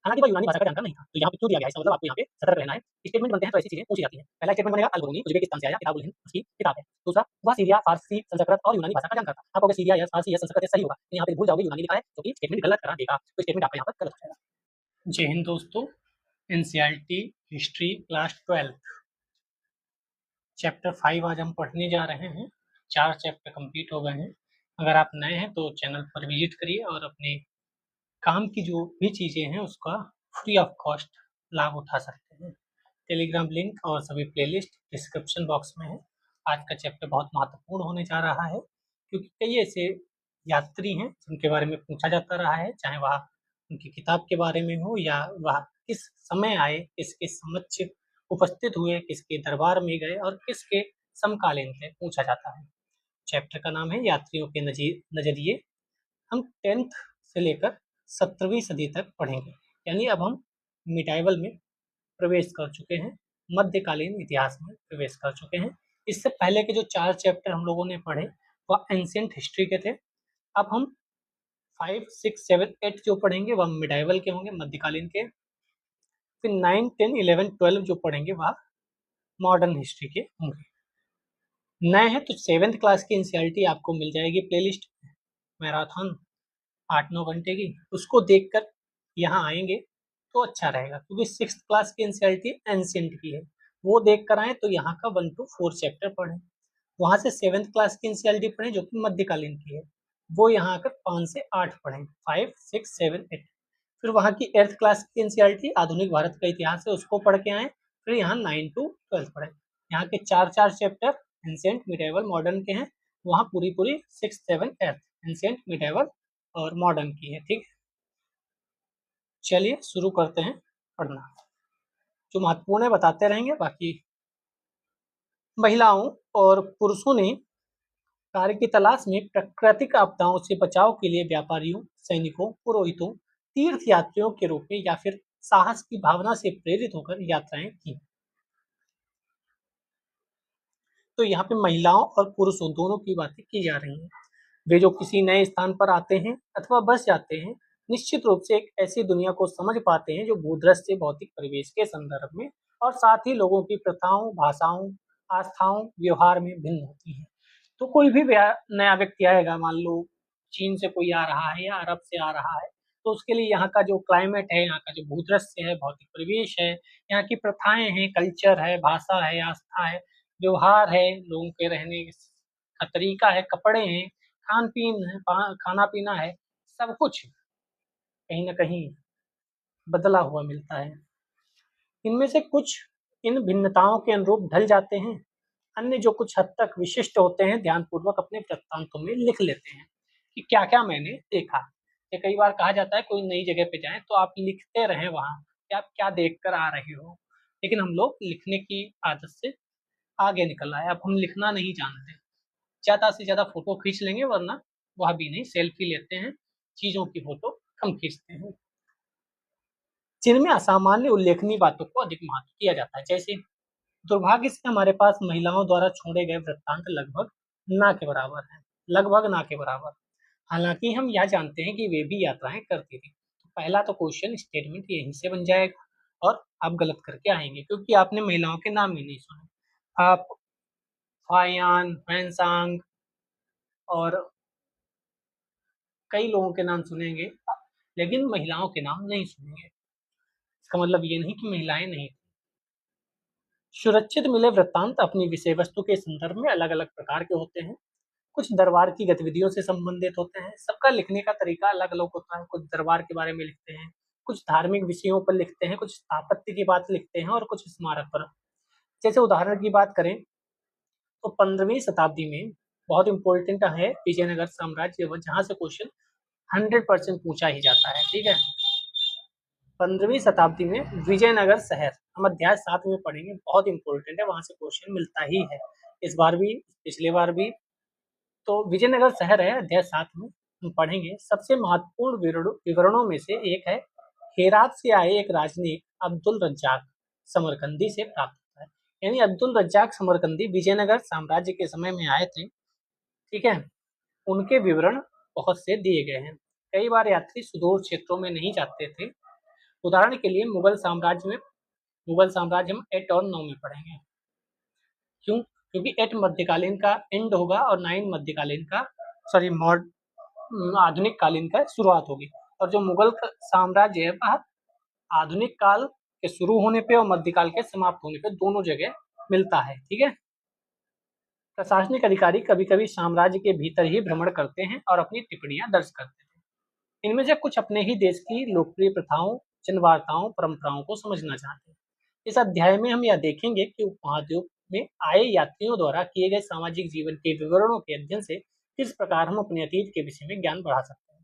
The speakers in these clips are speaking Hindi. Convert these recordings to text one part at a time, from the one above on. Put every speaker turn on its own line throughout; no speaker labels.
हालांकि वह यूनानी भाषा का जानकार नहीं था। तो यहाँ पे क्यों दिया गया है, इसका मतलब आपको यहाँ पे सतर्क रहना है। स्टेटमेंट बनते हैं तो ऐसी चीजें पूछी जाती हैं। पहला स्टेटमेंट बनेगा अल-बरूनी उज़्बेकिस्तान से आया, किताबुल हिंद उसकी किताब है। दूसरा, वह सीरिया, फारसी, संस्कृत और यूनानी भाषा का जानकार था। आप कहोगे सीरिया या फारसी या संस्कृत सही होगा, यहाँ पे भूल जाओगे यूनानी लिखा है, क्योंकि स्टेटमेंट गलत करा देगा, तो स्टेटमेंट आपका यहाँ पर गलत हो जाएगा। जय हिंद दोस्तों, एनसीईआरटी हिस्ट्री क्लास 12 चैप्टर 5 आज हम पढ़ने जा रहे हैं। 4 चैप्टर कंप्लीट हो गए हैं। अगर आप नए हैं तो चैनल पर विजिट करिए और अपने काम की जो भी चीज़ें हैं उसका फ्री ऑफ कॉस्ट लाभ उठा सकते हैं। टेलीग्राम लिंक और सभी प्लेलिस्ट डिस्क्रिप्शन बॉक्स में है। आज का चैप्टर बहुत महत्वपूर्ण होने जा रहा है, क्योंकि कई ऐसे यात्री हैं जिनके बारे में पूछा जाता रहा है, चाहे वह उनकी किताब के बारे में हो या वह किस समय आए, किसके समक्ष उपस्थित हुए, किसके दरबार में गए और किसके समकालीन थे, पूछा जाता है। चैप्टर का नाम है यात्रियों के नजरिए। हम 10th से लेकर 17वीं सदी तक पढ़ेंगे, यानी अब हम मिडाइवल में प्रवेश कर चुके हैं, मध्यकालीन इतिहास में प्रवेश कर चुके हैं। इससे पहले के जो 4 चैप्टर हम लोगों ने पढ़े वह एंशिएंट हिस्ट्री के थे। अब हम 5, 6, 7, 8 जो पढ़ेंगे वह मिडाइवल के होंगे, मध्यकालीन के। फिर 9, 10, 11, 12 जो पढ़ेंगे वह मॉडर्न हिस्ट्री के होंगे। नए हैं तो 7th क्लास की एनसीईआरटी आपको मिल जाएगी प्लेलिस्ट मैराथन 8-9 घंटे की, उसको देखकर यहाँ आएंगे तो अच्छा रहेगा, क्योंकि 6th क्लास की एनसीईआरटी एंशिएंट की है, वो देख कर आए तो यहाँ का 1 to 4 चैप्टर पढ़ें। वहाँ से 7th क्लास की एनसीईआरटी पढ़ें जो कि मध्यकालीन की है, वो यहाँ आकर 5 से 8 पढ़ें, 5, 6, 7, 8। फिर वहाँ की 8th क्लास की एनसीईआरटी आधुनिक भारत का इतिहास है, उसको पढ़ के आए। फिर यहाँ 9 to 12 पढ़ें। यहाँ के 4 चैप्टर एंशिएंट, मिडाइवल, मॉडर्न के हैं। वहाँ पूरी 6, 7, 8 एंशिएंट, मिडाइवल और मॉडर्न की है। ठीक, चलिए शुरू करते हैं पढ़ना। जो महत्वपूर्ण है बताते रहेंगे, बाकी महिलाओं और पुरुषों ने कार्य की तलाश में प्राकृतिक आपदाओं से बचाव के लिए व्यापारियों, सैनिकों, पुरोहितों, तीर्थ यात्रियों के रूप में या फिर साहस की भावना से प्रेरित होकर यात्राएं की। तो यहाँ पे महिलाओं और पुरुषों दोनों की बातें की जा रही हैं। वे जो किसी नए स्थान पर आते हैं अथवा बस जाते हैं, निश्चित रूप से एक ऐसी दुनिया को समझ पाते हैं जो भूदृश्य भौतिक परिवेश के संदर्भ में और साथ ही लोगों की प्रथाओं, भाषाओं, आस्थाओं, व्यवहार में भिन्न होती है। तो कोई भी नया व्यक्ति आएगा, मान लो चीन से कोई आ रहा है या अरब से आ रहा है, तो उसके लिए यहाँ का जो क्लाइमेट है, यहाँ का जो भूदृश्य है, भौतिक परिवेश है, यहाँ की प्रथाएं हैं, कल्चर है, भाषा है, आस्था है, व्यवहार है, लोगों के रहने का तरीका है, कपड़े हैं, खान पीन है, खाना पीना है, सब कुछ कहीं ना कहीं बदला हुआ मिलता है। इनमें से कुछ इन भिन्नताओं के अनुरूप ढल जाते हैं, अन्य जो कुछ हद तक विशिष्ट होते हैं ध्यानपूर्वक अपने वृत्तांतों में लिख लेते हैं कि क्या क्या मैंने देखा। ये कई बार कहा जाता है कोई नई जगह पे जाएं तो आप लिखते रहें वहां कि आप क्या देख कर आ रहे हो, लेकिन हम लोग लिखने की आदत से आगे निकल आए। अब हम लिखना नहीं जानते, ज़्यादा से ज़्यादा फोटो खींच लेंगे, वरना वह भी नहीं, सेल्फी लेते हैं, चीज़ों की फोटो कम खींचते हैं। जिनमें असामान्य उल्लेखनीय बातों को अधिक महत्व दिया जाता है, जैसे दुर्भाग्य से हमारे पास महिलाओं द्वारा छोड़े गए वृत्तांत लगभग ना के बराबर हैं, लगभग ना के बराबर। हालांकि हम यह जानते हैं कि वे भी यात्राएं करती थी। तो पहला तो क्वेश्चन स्टेटमेंट यहीं से बन जाएगा और आप गलत करके आएंगे, क्योंकि आपने महिलाओं के नाम ही नहीं सुने। आप फायान, फैंसांग और कई लोगों के नाम सुनेंगे, लेकिन महिलाओं के नाम नहीं सुनेंगे। इसका मतलब ये नहीं कि महिलाएं नहीं थी। सुरक्षित मिले वृत्तांत अपनी विषय वस्तु के संदर्भ में अलग अलग प्रकार के होते हैं। कुछ दरबार की गतिविधियों से संबंधित होते हैं, सबका लिखने का तरीका अलग अलग होता है। कुछ दरबार के बारे में लिखते हैं, कुछ धार्मिक विषयों पर लिखते हैं, कुछ स्थापत्य की बात लिखते हैं और कुछ स्मारक पर। जैसे उदाहरण की बात करें तो 15वीं शताब्दी में बहुत इंपॉर्टेंट है विजयनगर साम्राज्य, जहाँ से क्वेश्चन 100% पूछा ही जाता है। ठीक है, 15वीं शताब्दी में विजयनगर शहर, हम अध्याय 7 में पढ़ेंगे, बहुत इंपॉर्टेंट है, वहां से क्वेश्चन मिलता ही है, इस बार भी पिछले बार भी। तो विजयनगर शहर है, अध्याय 7 में हम पढ़ेंगे। सबसे महत्वपूर्ण विवरणों में से एक है हेरात से आए एक राजनयिक अब्दुल रज्जाक समरकंदी से प्राप्त होता है। यानी अब्दुल रज्जाक समरकंदी विजयनगर साम्राज्य के समय में आए थे। ठीक है, उनके विवरण बहुत से दिए गए हैं। कई बार यात्री सुदूर क्षेत्रों में नहीं जाते थे, उदाहरण के लिए मुगल साम्राज्य हम 8 और 9 में पढ़ेंगे। क्यों? क्योंकि 8 मध्यकालीन का एंड होगा और 9 मध्यकालीन का आधुनिक कालीन का शुरुआत होगी। और जो मुगल साम्राज्य है वह आधुनिक काल के शुरू होने पे और मध्यकाल के समाप्त होने पे दोनों जगह मिलता है। ठीक है। प्रशासनिक अधिकारी कभी कभी साम्राज्य के भीतर ही भ्रमण करते हैं और अपनी टिप्पणियां दर्ज करते हैं। इनमें से कुछ अपने ही देश की लोकप्रिय प्रथाओं, जनवार्ताओं, परंपराओं को समझना चाहते हैं। इस अध्याय में हम यह देखेंगे कि उपमहाद्वीप में आए यात्रियों द्वारा किए गए सामाजिक जीवन के विवरणों के अध्ययन से किस प्रकार हम अपने अतीत के विषय में ज्ञान बढ़ा सकते हैं।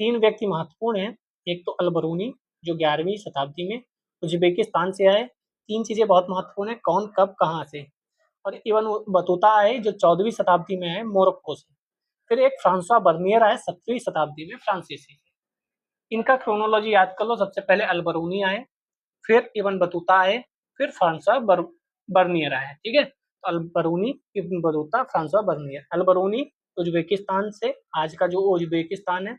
3 व्यक्ति महत्वपूर्ण हैं। एक तो अल-बरूनी, जो 11वीं शताब्दी में उज़्बेकिस्तान से आए। 3 चीजें बहुत महत्वपूर्ण है, कौन, कब, कहाँ से। और इब्न बतूता आए जो 14वीं शताब्दी में आए मोरक्को से। फिर एक फ्रांसवा बर्नियर आए 17वीं शताब्दी में फ्रांसीसी से। इनका क्रोनोलॉजी याद कर लो। सबसे पहले अल-बरूनी आए, फिर इब्न बतूता आए, फिर फ्रांसवा बर्नियर आए। ठीक है। तो Al-Biruni, Ibn Battuta, Francois Bernier. Al-Biruni Uzbekistan से, आज का जो उज़्बेकिस्तान है।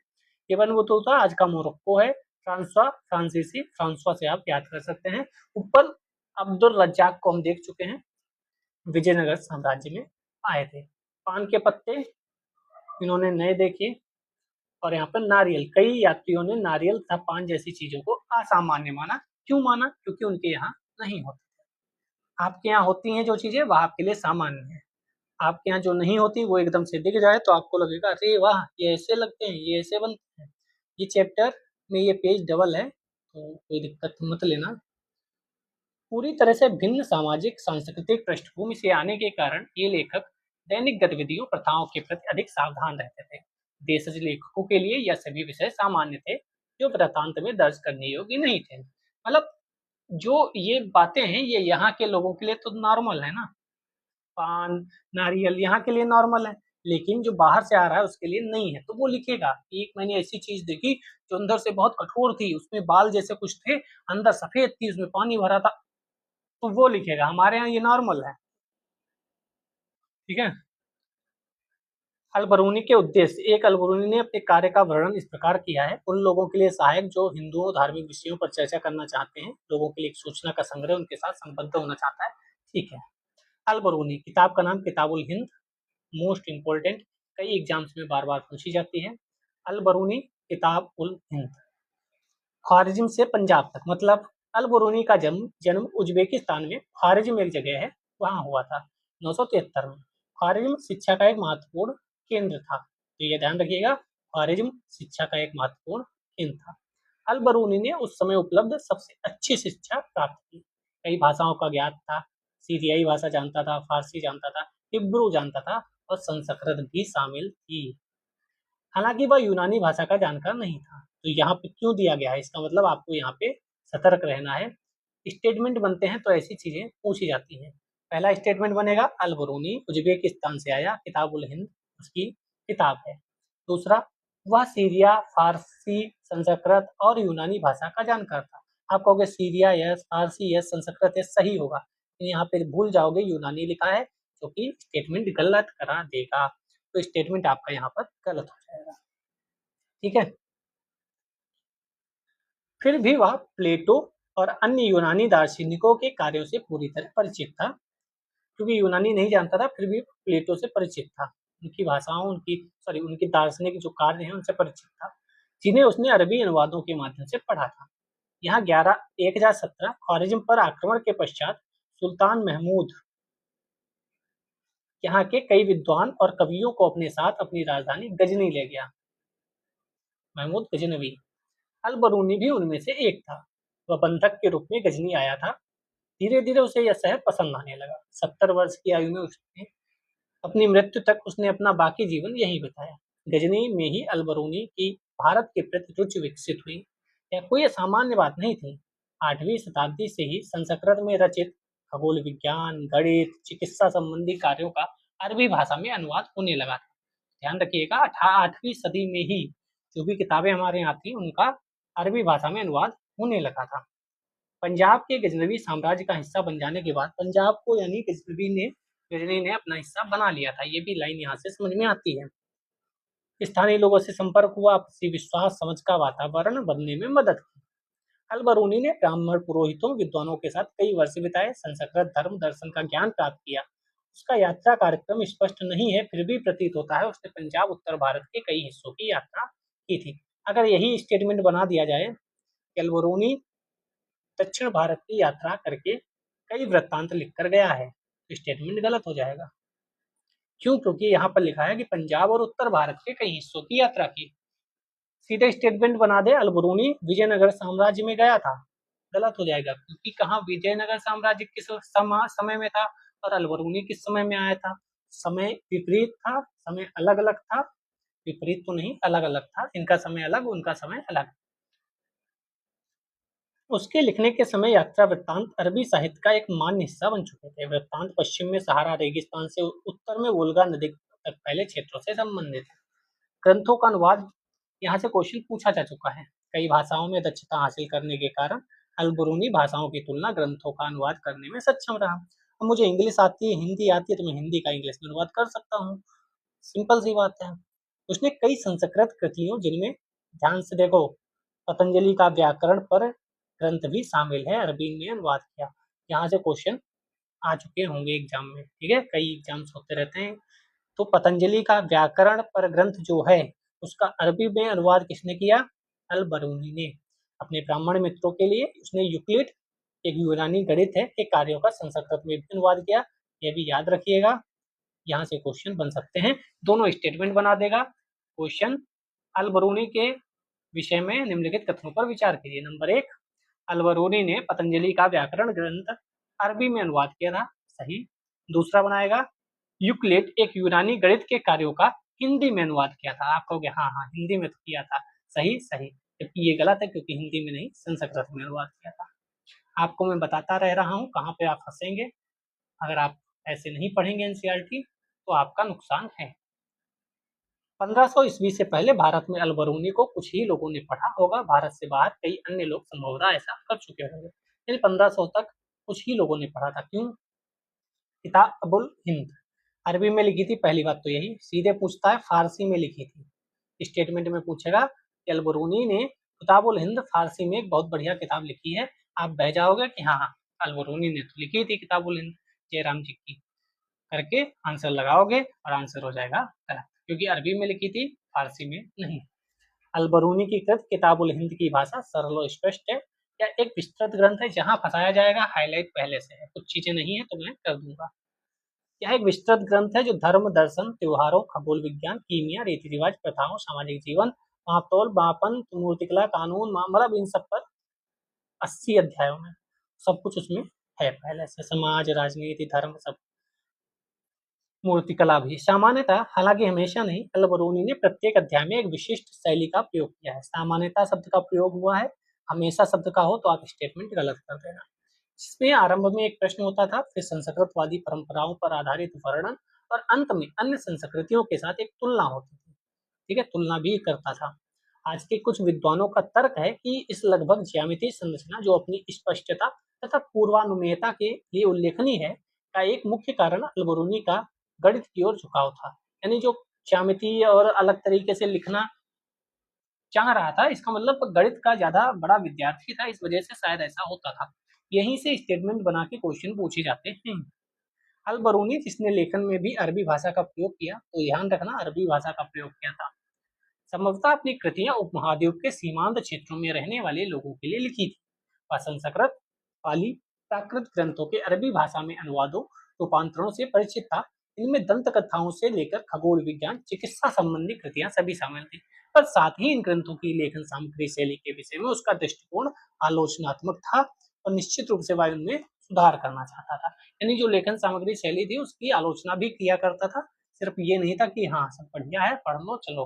इब्न बतूता आज का मोरक्को है। फ्रांसवा फ्रांसीसी, फ्रांसवा से आप याद कर सकते हैं। ऊपर अब्दुल रज्जाक को हम देख चुके हैं, विजयनगर साम्राज्य में आए थे। पान के पत्ते इन्होंने नए देखे। और यहाँ पर नारियल, कई यात्रियों ने नारियल तथा पान जैसी चीजों को असामान्य माना। क्यों माना? क्योंकि उनके यहाँ नहीं होती। आपके यहाँ होती हैं जो चीजें, वह आपके लिए सामान्य है। आपके यहाँ जो नहीं होती वो एकदम से दिख जाए तो आपको लगेगा अरे वाह, ये ऐसे लगते हैं, ये ऐसे बनते हैं। ये चैप्टर में ये पेज डबल है तो कोई दिक्कत मत लेना। पूरी तरह से भिन्न सामाजिक सांस्कृतिक पृष्ठभूमि से आने के कारण ये लेखक दैनिक गतिविधियों, प्रथाओं के प्रति अधिक सावधान रहते थे। देशज लेखकों के लिए यह सभी विषय सामान्य थे जो वृत्तांत में दर्ज करने योग्य नहीं थे। मतलब जो ये बातें हैं ये यहाँ के लोगों के लिए तो नॉर्मल है ना, पान, नारियल यहाँ के लिए नॉर्मल है, लेकिन जो बाहर से आ रहा है उसके लिए नहीं है। तो वो लिखेगा कि एक मैंने ऐसी चीज देखी जो अंदर से बहुत कठोर थी, उसमें बाल जैसे कुछ थे, अंदर सफेद थी, उसमें पानी भरा था, तो वो लिखेगा। हमारे यहाँ ये नॉर्मल है। ठीक है। अल-बरूनी के उद्देश्य। एक अल-बरूनी ने अपने कार्य का वर्णन इस प्रकार किया है, उन लोगों के लिए सहायक जो हिंदुओं धार्मिक विषयों पर चर्चा करना चाहते हैं, लोगों के लिए एक सूचना का संग्रह उनके साथ संबद्ध होना चाहता है। ठीक है। अल-बरूनी, किताब का नाम किताबुल हिंद, मोस्ट इंपोर्टेंट, कई एग्जाम्स में बार बार पूछी जाती है। अल-बरूनी किताब उल हिंद। ख्वारिज़्म से पंजाब तक, मतलब अल-बरूनी का जन्म जन्म उज़्बेकिस्तान में ख्वारिज़्म एक जगह है, वहाँ हुआ था 973 में। ख्वारिज़्म शिक्षा का एक महत्वपूर्ण केंद्र था, तो ये ध्यान रखिएगा, ख्वारिज़्म शिक्षा का एक महत्वपूर्ण केंद्र था। अल-बरूनी ने उस समय उपलब्ध सबसे अच्छी शिक्षा प्राप्त की। कई भाषाओं का ज्ञात था, सीरियाई भाषा जानता था, फारसी जानता था, हिब्रू जानता था और संस्कृत भी शामिल थी। हालांकि वह यूनानी भाषा का जानकार नहीं था। तो यहाँ पे क्यों दिया गया है, इसका मतलब आपको यहाँ पे सतर्क रहना है। स्टेटमेंट बनते हैं तो ऐसी चीजें पूछी जाती हैं। पहला स्टेटमेंट बनेगा अल-बरूनी उज़्बेकिस्तान से आया, किताबुल हिंद उसकी किताब है। दूसरा, वह सीरिया, फारसी, संस्कृत और यूनानी भाषा का जानकार था। आप कहोगे सीरिया यस, फारसी यस, संस्कृत यस, सही होगा। यहाँ पे भूल जाओगे यूनानी लिखा है, जो कि स्टेटमेंट गलत करा देगा। तो स्टेटमेंट आपका यहाँ पर गलत हो जाएगा। ठीक है। फिर भी वह प्लेटो और अन्य यूनानी दार्शनिकों के कार्यों से पूरी तरह परिचित था। क्योंकि यूनानी नहीं जानता था, फिर भी प्लेटो से परिचित था, उनकी भाषाओं, उनकी दार्शनिक जो कार्य हैं उनसे परिचित था, जिन्हें उसने अरबी अनुवादों के माध्यम से पढ़ा था। यहाँ 1017 ख्वारिज़्म पर आक्रमण के पश्चात सुल्तान महमूद यहाँ के कई विद्वान और कवियों को अपने साथ अपनी राजधानी गजनी ले गया। महमूद गजनवी, अल-बरूनी भी उनमें से एक था। वह बंधक के रूप में गजनी आया था। धीरे धीरे उसे यह शहर पसंद आने लगा। 70 वर्ष की आयु में उसने अपनी मृत्यु तक उसने अपना बाकी जीवन यही बिताया। गजनी में ही अल-बरूनी की भारत के प्रति रुचि विकसित हुई। यह कोई सामान्य बात नहीं थी। 8वीं शताब्दी से ही संस्कृत में रचित खगोल विज्ञान, गणित, चिकित्सा संबंधी कार्यों का अरबी भाषा में अनुवाद होने लगा था। ध्यान रखिएगा, 8वीं सदी में ही जो भी किताबें हमारे यहाँ थी उनका अरबी भाषा में अनुवाद होने लगा था। पंजाब के गजनवी साम्राज्य का हिस्सा बन जाने के बाद पंजाब को यानी गजनी ने अपना हिस्सा बना लिया था। ये भी लाइन यहाँ से समझ में आती है। स्थानीय लोगों से संपर्क हुआ, आपसी विश्वास समझ का वातावरण बनने में मदद की। अल बरूनी ने ब्राह्मण पुरोहितों विद्वानों के साथ कई वर्ष बिताए, संस्कृत धर्म दर्शन का ज्ञान प्राप्त किया। उसका यात्रा कार्यक्रम स्पष्ट नहीं है, फिर भी प्रतीत होता है उसने पंजाब उत्तर भारत के कई हिस्सों की यात्रा की थी। अगर यही स्टेटमेंट बना दिया जाए कि अल बरूनी दक्षिण भारत की यात्रा करके कई वृत्तांत लिखकर गया है, तो स्टेटमेंट गलत हो जाएगा। क्यों? क्योंकि यहाँ पर लिखा है कि पंजाब और उत्तर भारत के कई हिस्सों की यात्रा की। सीधे स्टेटमेंट बना दे अलबरूनी विजयनगर साम्राज्य में गया था, गलत हो जाएगा, क्योंकि कहाँ विजयनगर साम्राज्य किस समय में था और अलबरूनी किस समय में आया था। समय विपरीत था, समय अलग अलग था, विपरीत तो नहीं अलग अलग था, इनका समय अलग उनका समय अलग। उसके लिखने के समय यात्रा वृत्तांत अरबी साहित्य का एक मान्य हिस्सा बन चुके थे। वृत्तांत पश्चिम में सहारा रेगिस्तान से उत्तर में वोल्गा नदी तक फैले क्षेत्रों से संबंधित है। ग्रंथों का अनुवाद, यहाँ से क्वेश्चन पूछा जा चुका है। कई भाषाओं में दक्षता हासिल करने के कारण अल-बुरूनी भाषाओं की तुलना ग्रंथों का अनुवाद करने में सक्षम रहा। अब मुझे इंग्लिश आती है, हिंदी आती है, तो मैं हिंदी का इंग्लिश में अनुवाद कर सकता हूँ। सिंपल सी बात है। उसने कई संस्कृत कृतियों, जिनमें ध्यान से देखो पतंजलि का व्याकरण पर ग्रंथ भी शामिल है, अरबी में अनुवाद किया। यहाँ से क्वेश्चन आ चुके होंगे एग्जाम में, ठीक है, कई एग्जाम्स होते रहते हैं। तो पतंजलि का व्याकरण पर ग्रंथ जो है उसका अरबी में अनुवाद किसने किया? अल बरूनी ने। अपने ब्राह्मण मित्रों के लिए उसने यूक्लिड, एक यूनानी गणित है, के कार्यों का संस्कृत में भी अनुवाद किया। यह भी याद रखिएगा, यहाँ से क्वेश्चन बन सकते हैं। दोनों स्टेटमेंट बना देगा क्वेश्चन। अल बरूनी के विषय में निम्नलिखित कथनों पर विचार कीजिए। नंबर 1, अल बरूनी ने पतंजलि का व्याकरण ग्रंथ अरबी में अनुवाद किया था, सही। दूसरा बनाएगा, यूक्लिड एक यूनानी गणित के कार्यों का हिंदी में अनुवाद किया था। आप कहोगे हाँ हाँ हिंदी में तो किया था, सही सही, जबकि ये गलत है क्योंकि हिंदी में नहीं संस्कृत में अनुवाद किया था। आपको मैं बताता रह रहा हूँ कहाँ पे आप फंसेंगे। अगर आप ऐसे नहीं पढ़ेंगे एनसीईआरटी तो आपका नुकसान है। 1500 ईस्वी से पहले भारत में अल बरूनी को कुछ ही लोगों ने पढ़ा होगा, भारत से बाहर कई अन्य लोग संभवतः ऐसा कर चुके होंगे, यानी 1500 तक कुछ ही लोगों ने पढ़ा था। क्यों? किताबुल हिंद अरबी में लिखी थी, पहली बात तो यही। सीधे पूछता है फारसी में लिखी थी, स्टेटमेंट में पूछेगा कि अल बरूनी ने किताबुल हिंद फारसी में एक बहुत बढ़िया किताब लिखी है, आप बह जाओगे कि हाँ हाँ अल बरूनी ने तो लिखी थी किताबुल हिंद जयराम जी की, करके आंसर लगाओगे और आंसर हो जाएगा गलत, क्योंकि अरबी में लिखी थी फारसी में नहीं। अल बरूनी की कृत किताबुल हिंद की भाषा सरल और स्पष्ट है। या एक विस्तृत ग्रंथ है जहां फंसाया जाएगा, हाईलाइट पहले से है, कुछ चीजें नहीं है तो मैं कर दूंगा। यह एक विस्तृत ग्रंथ है जो धर्म दर्शन त्योहारों खगोल विज्ञान कीमिया रीति रिवाज प्रथाओं सामाजिक जीवन मापतोल मापन मूर्तिकला कानून मतलब इन सब पर 80 अध्यायों में सब कुछ उसमें है पहले से, समाज राजनीति धर्म सब। मूर्तिकला भी सामान्यतः, हालांकि हमेशा नहीं, अल बरूनी ने प्रत्येक अध्याय में एक विशिष्ट शैली का प्रयोग किया है। सामान्यतः शब्द का प्रयोग हुआ है, हमेशा शब्द का हो तो आप स्टेटमेंट गलत कर देना। जिसमें आरंभ में एक प्रश्न होता था, फिर संस्कृतवादी परंपराओं पर आधारित वर्णन और अंत में अन्य संस्कृतियों के साथ एक तुलना होती थी, ठीक है, तुलना भी करता था। आज के कुछ विद्वानों का तर्क है कि इस लगभग ज्यामितीय संरचना, जो अपनी स्पष्टता तथा पूर्वानुमेयता के लिए उल्लेखनीय है, का एक मुख्य कारण अलबरूनी का गणित की ओर झुकाव था। यानी जो ज्यामिति और अलग तरीके से लिखना चाह रहा था, इसका मतलब गणित का ज्यादा बड़ा विद्यार्थी था, इस वजह से शायद ऐसा होता था। यहीं से स्टेटमेंट बना के क्वेश्चन पूछे जाते हैं। अल बरूनी जिसने लेखन में भी अरबी भाषा का प्रयोग किया, तो ध्यान रखना अरबी भाषा का प्रयोग किया था। संभवतः अपनी कृतियां उपमहाद्वीप के सीमांत क्षेत्रों में रहने वाले लोगों के लिए लिखी थी। वह संस्कृत, पाली, प्राकृत ग्रंथों के अरबी भाषा में अनुवादों रूपांतरणों से परिचित था। इनमें दंत कथाओं से लेकर खगोल विज्ञान चिकित्सा संबंधी कृतियां सभी शामिल थी। पर साथ ही इन ग्रंथों की लेखन सामग्री शैली के विषय में उसका दृष्टिकोण आलोचनात्मक था और निश्चित रूप से वह उनमें सुधार करना चाहता था। यानी जो लेखन सामग्री शैली थी उसकी आलोचना भी किया करता था, सिर्फ ये नहीं था कि हाँ सब बढ़िया है पढ़ लो चलो,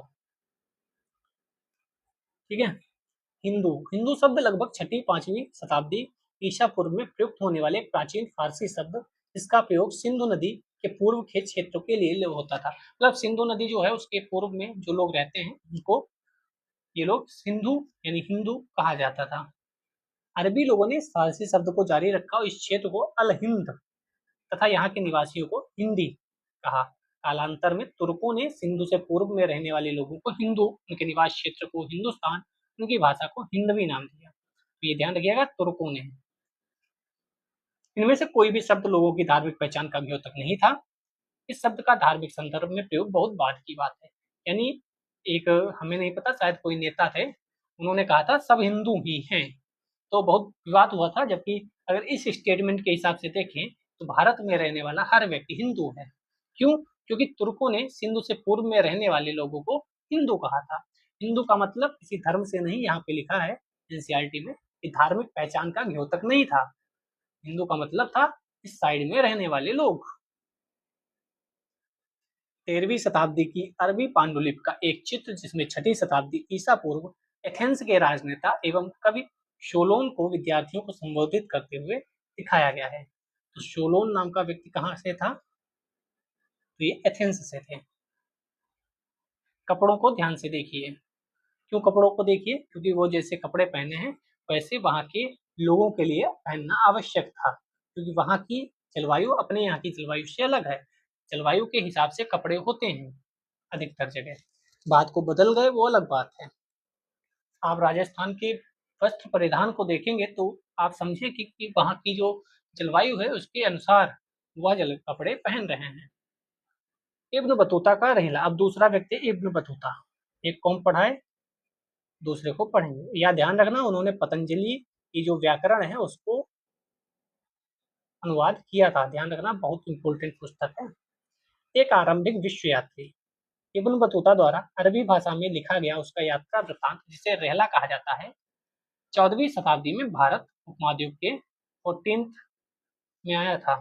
ठीक है। हिंदू हिंदू शब्द लगभग छठी पांचवी शताब्दी ईसा पूर्व में प्रयुक्त होने वाले प्राचीन फारसी शब्द, इसका प्रयोग सिंधु नदी के पूर्व के क्षेत्रों के लिए होता था। मतलब सिंधु नदी जो है उसके पूर्व में जो लोग रहते हैं उनको ये लोग सिंधु यानी हिंदू कहा जाता था। अरबी लोगों ने फारसी शब्द को जारी रखा और इस क्षेत्र को अल हिंद तथा यहाँ के निवासियों को हिंदी कहा। कालांतर में तुर्कों ने सिंधु से पूर्व में रहने वाले लोगों को हिंदू, उनके निवास क्षेत्र को हिंदुस्तान, उनकी भाषा को हिंदवी नाम दिया। तो ये ध्यान रखिएगा, तुर्कों ने। इनमें से कोई भी शब्द लोगों की धार्मिक पहचान का द्योतक नहीं था। इस शब्द का धार्मिक संदर्भ में प्रयोग बहुत बाद की बात है। यानी एक, हमें नहीं पता, शायद कोई नेता थे, उन्होंने कहा था सब हिंदू ही हैं, तो बहुत विवाद हुआ था। जबकि अगर इस स्टेटमेंट के हिसाब से देखें तो भारत में रहने वाला हर व्यक्ति हिंदू है। क्यों? क्योंकि तुर्कों ने सिंधु से पूर्व में रहने वाले लोगों को हिंदू कहा था। हिंदू का मतलब किसी धर्म से नहीं, यहाँ पे लिखा है एनसीईआरटी में कि धार्मिक पहचान का द्योतक नहीं था। हिंदू का मतलब था इस साइड में रहने वाले लोग। 13वीं शताब्दी की अरबी पांडुलिपि का एक चित्र जिसमें 6ठी शताब्दी ईसा पूर्व एथेंस के राजनेता एवं कवि सोलोन को विद्यार्थियों को संबोधित करते हुए दिखाया गया है। तो सोलोन नाम का व्यक्ति कहाँ से था? तो ये एथेंस से थे। कपड़ों को ध्यान से देखिए। क्यों कपड़ों को देखिए? क्योंकि वो जैसे कपड़े पहने हैं वैसे वहाँ के लोगों के लिए पहनना आवश्यक था, क्योंकि वहाँ की जलवायु अपने यहाँ की जलवायु से अलग है। जलवायु के हिसाब से कपड़े होते हैं अधिकतर जगह। बात को बदल गए वो अलग बात है। आप राजस्थान के वस्त्र परिधान को देखेंगे तो आप समझे कि वहाँ की जो जलवायु है उसके अनुसार वह जल कपड़े पहन रहे हैं। इब्न बतूता का रहला। अब दूसरा व्यक्ति इब्न बतूता, एक कौन पढ़ाए दूसरे को पढ़ेंगे। या ध्यान रखना उन्होंने पतंजलि की जो व्याकरण है उसको अनुवाद किया था। ध्यान रखना, बहुत इंपॉर्टेंट पुस्तक है। एक आरंभिक विश्व यात्री। इब्न बतूता द्वारा अरबी भाषा में लिखा गया उसका यात्रा वृत्तांत, जिसे रहला कहा जाता है, 14वीं शताब्दी में भारत उपमहाद्वीप के 14th में आया था।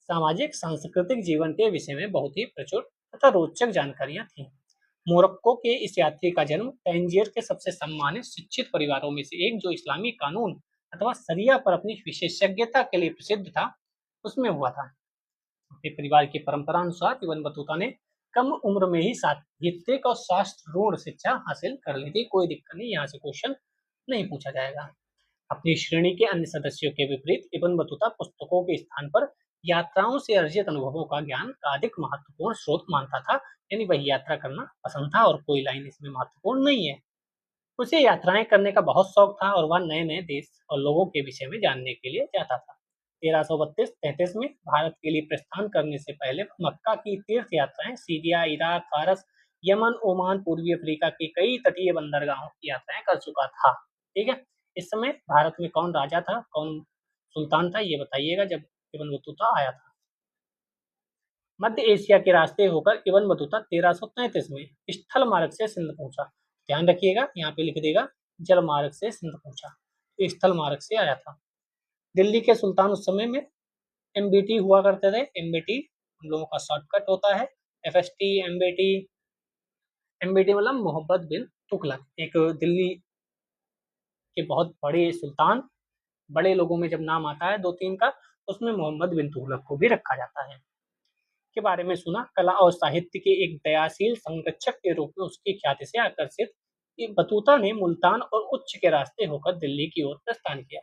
सामाजिक सांस्कृतिक जीवन के विषय में बहुत ही प्रचुर तथा रोचक जानकारियां थी। मोरक्को के इस यात्री का जन्म तंजीर के सबसे सम्मानित शिक्षित परिवारों में से एक, जो इस्लामी कानून अथवा शरिया पर अपनी विशेषज्ञता के लिए प्रसिद्ध था, उसमें हुआ था। अपने परिवार की परंपरा अनुसार इब्न बतूता ने कम उम्र में ही साहित्यिक और शास्त्रूढ़ शिक्षा हासिल कर ली थी। कोई दिक्कत नहीं, यहाँ से क्वेश्चन नहीं पूछा जाएगा। अपनी श्रेणी के अन्य सदस्यों के विपरीत इब्न बतूता पुस्तकों के स्थान पर यात्राओं से अर्जित अनुभवों का ज्ञान का अधिक महत्वपूर्ण स्रोत मानता था। यानी वही यात्रा करना पसंद था और कोई लाइन इसमें महत्वपूर्ण नहीं है। उसे यात्राएं करने का बहुत शौक था और वह नए नए देश और लोगों के विषय में जानने के लिए जाता था। 1332-33 में भारत के लिए प्रस्थान करने से पहले मक्का की तीर्थ यात्राएं सीरिया, इराक, फारस, यमन, ओमान, पूर्वी अफ्रीका के कई तटीय बंदरगाहों की यात्राएं कर चुका था। ठीक है। इस समय भारत में कौन राजा था, कौन सुल्तान था, ये बताइएगा जब इब्न बतूता आया था। मध्य एशिया के रास्ते होकर इब्न बतूता 1333 में स्थल मार्ग से सिंध पहुंचा। ध्यान रखिएगा, यहाँ पे लिख देगा जल मार्ग से सिंध पहुंचा, तो स्थल मार्ग से आया था। दिल्ली के सुल्तान उस समय में एमबीटी हुआ करते थे। एमबीटी हम लोगों का शॉर्टकट होता है, एफएसटी, एमबीटी। एमबीटी मतलब मोहम्मद बिन तुगलक, एक दिल्ली के बहुत बड़े सुल्तान। बड़े लोगों में जब नाम आता है दो तीन का, उसमें मोहम्मद बिन तुगलक को भी रखा जाता है। के बारे में सुना, कला और साहित्य के एक दयाशील संरक्षक के रूप में उसकी ख्याति से आकर्षित बतूता ने मुल्तान और उच्च के रास्ते होकर दिल्ली की ओर प्रस्थान किया।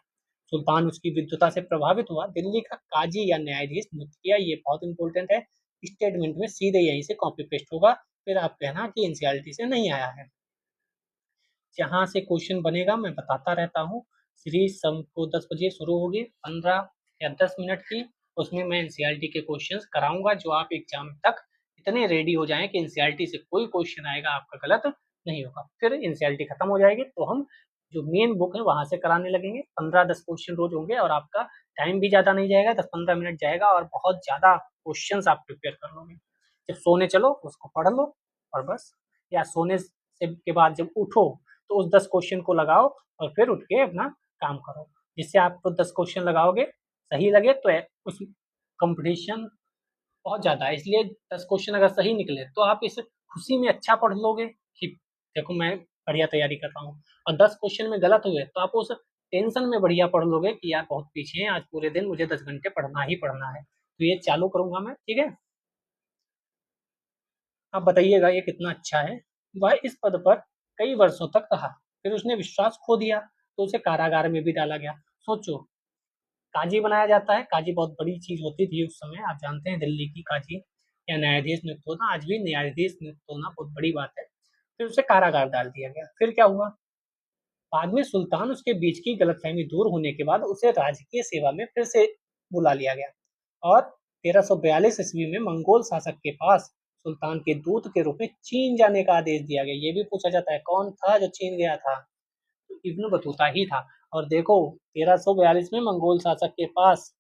सुल्तान उसकी विद्वता से प्रभावित हुआ, दिल्ली का काजी या न्यायाधीश नियुक्त किया। ये बहुत इंपॉर्टेंट है, स्टेटमेंट में सीधे यहीं से कॉपी पेस्ट होगा, फिर आप कहना कि एनसीईआरटी से नहीं आया है। जहां से क्वेश्चन बनेगा मैं बताता रहता हूँ। सीरीज को 10 बजे शुरू होगी, 15 या 10 मिनट की। उसमें मैं एनसीईआरटी के क्वेश्चंस कराऊंगा, जो आप एग्जाम तक इतने रेडी हो जाएं कि एनसीईआरटी से कोई क्वेश्चन आएगा आपका गलत नहीं होगा। फिर एनसीईआरटी खत्म हो जाएगी तो हम जो मेन बुक है वहां से कराने लगेंगे। 15-10 क्वेश्चन रोज होंगे और आपका टाइम भी ज्यादा नहीं जाएगा, 10-15 मिनट जाएगा और बहुत ज्यादा क्वेश्चन आप प्रिपेयर कर लोगे। जब सोने चलो उसको पढ़ लो और बस, या सोने से के बाद जब उठो तो उस 10 क्वेश्चन को लगाओ और फिर उठ के अपना काम करो। जिससे आप 10 क्वेश्चन लगाओगे, सही लगे तो उस कंपटीशन बहुत ज़्यादा है, इसलिए 10 क्वेश्चन अगर सही निकले तो आप इस खुशी में अच्छा पढ़ लोगे कि देखो मैं बढ़िया तैयारी कर रहा हूँ। और 10 क्वेश्चन में गलत हुए तो आप उस टेंशन में बढ़िया पढ़ लोगे कि यार बहुत पीछे हैं, आज पूरे दिन मुझे 10 घंटे पढ़ना ही पढ़ना है। तो ये चालू करूंगा मैं, ठीक है। आप बताइएगा ये कितना अच्छा है। वह इस पद पर कई वर्षों तक रहा, फिर उसने विश्वास खो दिया तो उसे कारागार में भी डाला गया। सोचो, काजी बनाया जाता है, काजी बहुत बड़ी चीज होती थी उस समय, आप जानते हैं दिल्ली की काजी या न्यायाधीश नियुक्त होना, आज भी न्यायाधीश नियुक्त होना बहुत बड़ी बात है। फिर उसे कारागार डाल दिया गया। फिर क्या हुआ? बाद में सुल्तान उसके बीच की गलतफहमी दूर होने के बाद उसे राजकीय सेवा में फिर से बुला लिया गया और 1342 ईस्वी में मंगोल शासक के पास सुल्तान के दूत के रूप में चीन जाने का आदेश दिया गया। ये भी पूछा जाता है कौन था जो चीन गया था, तो इब्न बतूता ही था। और देखो 1342 में मंगोल शासक के पास,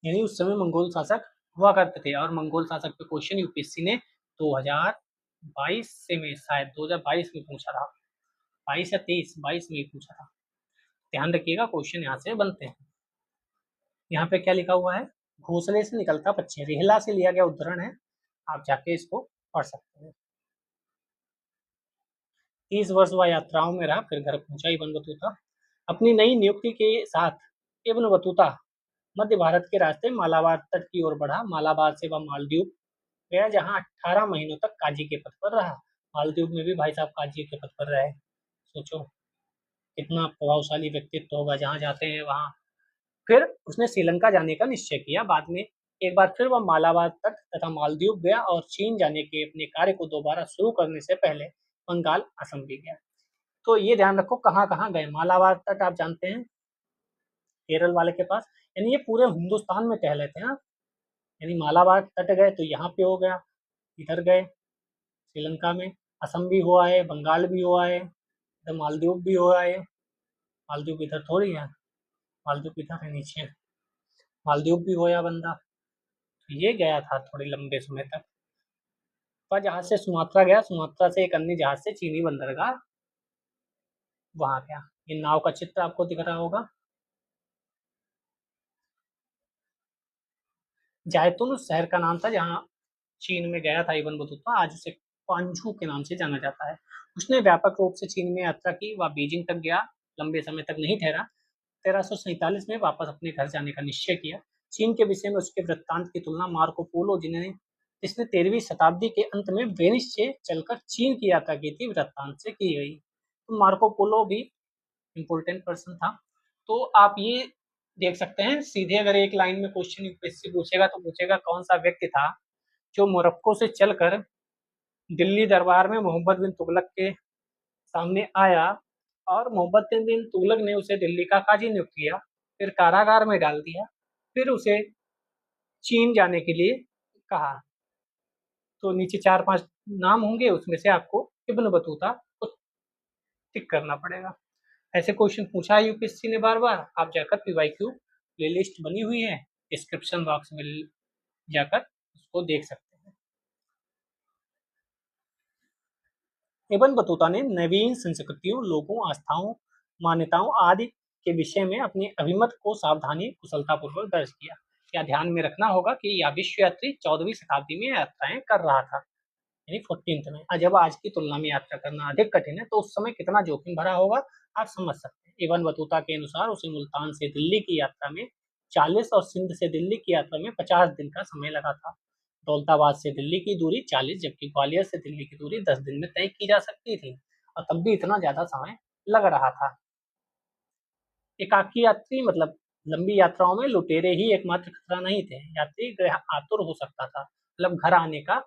यानी उस समय मंगोल शासक हुआ करते थे। और मंगोल शासक पे क्वेश्चन यूपीएससी ने 2022 से में शायद 2022 में पूछा था, 22 या 23 में ही पूछा था। ध्यान रखिएगा क्वेश्चन यहाँ से बनते हैं। यहाँ पे क्या लिखा हुआ है, घोंसले से निकलता पक्षी, रेहला से लिया गया उदाहरण है, आप जाके इसको पढ़ सकते हैं। 30 वर्ष वह यात्राओं में रहा, फिर घर पहुंचा इब्न बतूता। अपनी नई नियुक्ति के साथ इब्न बतूता मध्य भारत के रास्ते मालाबार तट की ओर बढ़ा। मालाबार से वह मालदीव गया, जहां 18 महीनों तक काजी के पद पर रहा। मालदीव में भी भाई साहब काजी के पद पर रहे। सोचो कितना प्रभावशाली व्यक्तित्व होगा, जहां जाते हैं वहां। फिर उसने श्रीलंका जाने का निश्चय किया। बाद में एक बार फिर वह मालाबार तट तथा मालदीव गया और चीन जाने के अपने कार्य को दोबारा शुरू करने से पहले बंगाल असम भी गया। तो ये ध्यान रखो कहाँ कहाँ गए। मालाबार तट आप जानते हैं केरल वाले के पास, यानी ये पूरे हिंदुस्तान में टहले थे। हाँ, यानी मालाबार तट गए तो यहाँ पे हो गया, इधर गए श्रीलंका में, असम भी हुआ है, बंगाल भी हुआ है, इधर मालदीव भी हुआ है। मालदीव इधर थोड़ी है, मालदीव इधर है नीचे, मालदीव भी होया बंदा। तो ये गया था थोड़े लंबे समय तक। पर जहाज से सुमात्रा गया, सुमात्रा से एक अन्य जहाज से चीनी बंदरगाह वहां गया। ये नाव का चित्र आपको दिख रहा होगा। जायतुन उस शहर का नाम था जहाँ चीन में गया था इब्न बतूता, आज उसे क्वांझू के नाम से जाना जाता है। उसने व्यापक रूप से चीन में यात्रा की, वह बीजिंग तक गया, लंबे समय तक नहीं ठहरा। 1347 में वापस अपने घर जाने का निश्चय किया। चीन के विषय में उसके वृत्तांत की तुलना मार्को पोलो, जिसने 13वीं शताब्दी के अंत में वेनिस से चलकर चीन की यात्रा की थी, वृत्तांत से की गई। तो मार्को पोलो भी इम्पोर्टेंट पर्सन था। तो आप ये देख सकते हैं सीधे, अगर एक लाइन में क्वेश्चन यूपीएससी पूछेगा तो पूछेगा कौन सा व्यक्ति था जो मोरक्को से चलकर दिल्ली दरबार में मोहम्मद बिन तुगलक के सामने आया और मोहम्मद बिन तुगलक ने उसे दिल्ली का काजी नियुक्त किया, फिर कारागार में डाल दिया, फिर उसे चीन जाने के लिए कहा। तो नीचे 4-5 नाम होंगे, उसमें से आपको इब्न बतूता को टिक करना पड़ेगा। ऐसे क्वेश्चन पूछा है यूपीएससी ने बार बार, आप जाकर पीवाईक्यू प्लेलिस्ट बनी हुई है, डिस्क्रिप्शन बॉक्स में जाकर उसको देख सकते हैं। इब्न बतूता ने नवीन संस्कृतियों, लोगों, आस्थाओं, मान्यताओं आदि के विषय में अपने अभिमत को सावधानी कुशलतापूर्वक दर्ज किया। क्या ध्यान में रखना होगा कि यह विश्व यात्री 14वीं शताब्दी में यात्राएं कर रहा था, यानी 14th में। जब आज की तुलना में यात्रा करना अधिक कठिन है तो उस समय कितना जोखिम भरा होगा आप समझ सकते हैं। इब्न बतूता के अनुसार उसे मुल्तान से दिल्ली की यात्रा में 40 और सिंध से दिल्ली की यात्रा में 50 दिन का समय लगा था। दौलताबाद से दिल्ली की दूरी 40, जबकि ग्वालियर से दिल्ली की दूरी 10 दिन में तय की जा सकती थी, और तब भी इतना ज्यादा समय लग रहा था। एकाकी यात्री मतलब लंबी यात्राओं में लुटेरे ही एकमात्र खतरा नहीं थे, यात्री गृह आतुर हो सकता था, मतलब घर आने का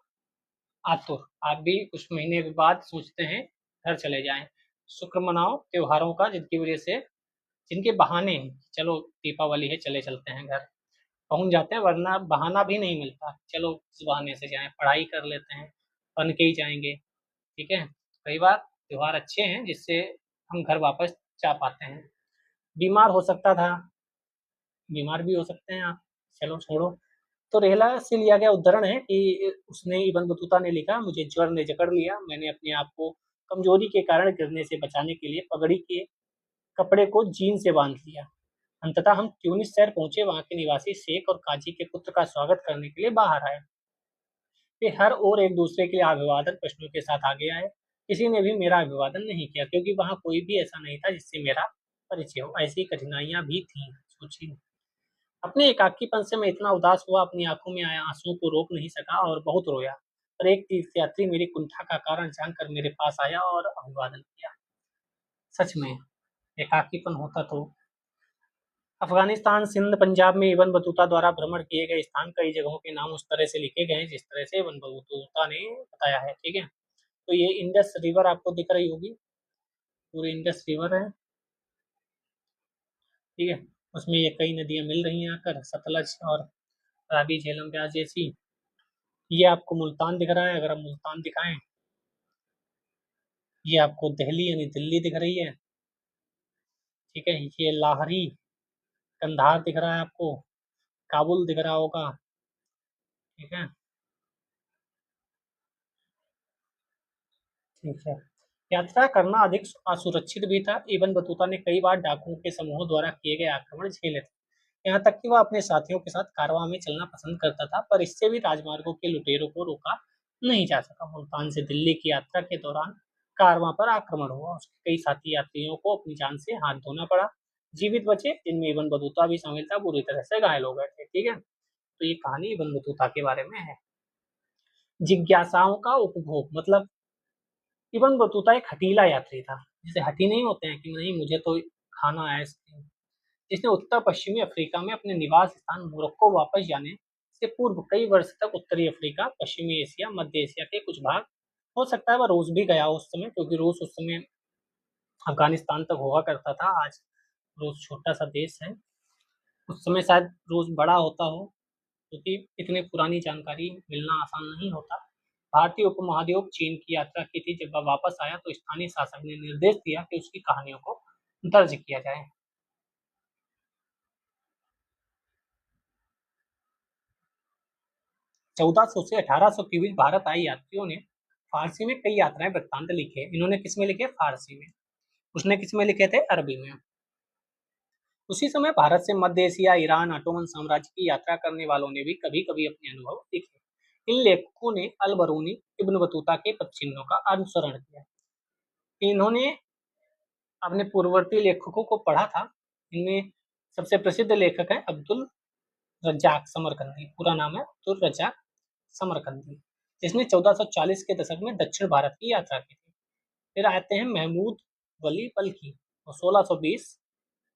आतुर। आप भी कुछ महीने के बाद सोचते हैं घर चले जाएं। शुक्र मनाओ त्योहारों का, जिनकी वजह से, जिनके बहाने हैं, चलो दीपावली है चले चलते हैं घर, पहुंच जाते हैं, वरना बहाना भी नहीं मिलता, चलो इस बहाने से जाएं, पढ़ाई कर लेते हैं, बन के ही जाएंगे। ठीक है, कई बार त्योहार अच्छे हैं जिससे हम घर वापस जा पाते हैं। बीमार हो सकता था, बीमार भी हो सकते हैं आप, चलो छोड़ो। तो रेहला से लिया गया उदाहरण है कि उसने, इब्न बतूता ने लिखा, मुझे ज्वर ने जकड़ लिया, मैंने अपने आप को कमजोरी के कारण गिरने से बचाने के लिए पगड़ी के कपड़े को जीन से बांध लिया। अंततः हम ट्यूनिस शहर पहुंचे, वहां के निवासी शेख और काजी के पुत्र का स्वागत करने के लिए बाहर आए। वे हर ओर एक दूसरे के लिए अभिवादन प्रश्नों के साथ आगे आए। किसी ने भी मेरा अभिवादन नहीं किया, क्योंकि वहां कोई भी ऐसा नहीं था जिससे मेरा परिचय हो। ऐसी कठिनाइयां भी थी, सोचिए। अपने एकाकीपन से मैं इतना उदास हुआ, अपनी आंखों में आए आंसुओं को रोक नहीं सका और बहुत रोया। पर एक तीर्थयात्री मेरी कुंठा का कारण जानकर मेरे पास आया और अभिवादन किया। सच में एकाकीपन होता तो। अफगानिस्तान, सिंध, पंजाब में इब्न बतूता द्वारा भ्रमण किए गए स्थान, कई जगहों के नाम उस तरह से लिखे गए हैं जिस तरह से इब्न बतूता ने बताया है। ठीक है, तो ये इंडस रिवर आपको दिख रही होगी, पूरी इंडस रिवर है, ठीक है। उसमें ये कई नदियां मिल रही हैं आकर, सतलज और रावी, झेलम, ब्यास जैसी। ये आपको मुल्तान दिख रहा है, अगर हम मुल्तान दिखाएं, ये आपको दिल्ली यानी दिल्ली दिख रही है, ठीक है। ये लाहरी कंधार दिख रहा है आपको, काबुल दिख रहा होगा, ठीक है, ठीक है। यात्रा करना अधिक असुरक्षित भी था। इबन बतूता ने कई बार डाकुओं के समूहों द्वारा किए गए आक्रमण झेले थे। यहाँ तक कि वह अपने साथियों के साथ कारवां में चलना पसंद करता था, पर इससे भी राजमार्गों के लुटेरों को रोका नहीं जा सका। मुल्तान से दिल्ली की यात्रा के दौरान कारवां पर आक्रमण हुआ, उसके कई साथी यात्रियों को अपनी जान से हाथ धोना पड़ा। जीवित बचे, जिनमें इबन बतूता भी शामिल था, बुरी तरह से घायल हो गए थे, ठीक है। तो ये कहानी इबन बतूता के बारे में है। जिज्ञासाओं का उपभोग, मतलब इबन बतूता एक हठीला यात्री था। जैसे हठी नहीं होते हैं कि नहीं मुझे तो खाना है इसलिए। इसने उत्तर पश्चिमी अफ्रीका में अपने निवास स्थान मोरक्को वापस जाने से पूर्व कई वर्ष तक उत्तरी अफ्रीका, पश्चिमी एशिया, मध्य एशिया के कुछ भाग, हो सकता है वह रूस भी गया हो उस समय, क्योंकि रूस उस समय अफगानिस्तान तक हुआ करता था। आज रूस छोटा सा देश है, उस समय शायद रूस बड़ा होता हो, क्योंकि इतनी पुरानी जानकारी मिलना आसान नहीं होता। भारतीय उपमहाद्वीप चीन की यात्रा की थी। जब वह वापस आया तो स्थानीय शासक ने निर्देश दिया कि उसकी कहानियों को दर्ज किया जाए। 1400 से 1800 के बीच भारत आए यात्रियों ने फारसी में कई यात्राएं वृत्तांत लिखे। इन्होंने किसमें लिखे? फारसी में। उसने किसमें लिखे थे? अरबी में। उसी समय भारत से मध्य एशिया, ईरान, ऑटोमन साम्राज्य की यात्रा करने वालों ने भी कभी कभी अपने अनुभव लिखे। इन लेखकों ने अल बरूनी, इब्न बतूता के पदचिन्हों का अनुसरण किया। इन्होंने अपने पूर्ववर्ती लेखकों को पढ़ा था। इनमें सबसे प्रसिद्ध लेखक है अब्दुल रज्जाक समरकंदी, पूरा नाम है अब्दुल रज्जाक समरकंदी, जिसने 1440 के दशक में दक्षिण भारत की यात्रा की थी। फिर आते हैं महमूद वली बल्खी, और 1620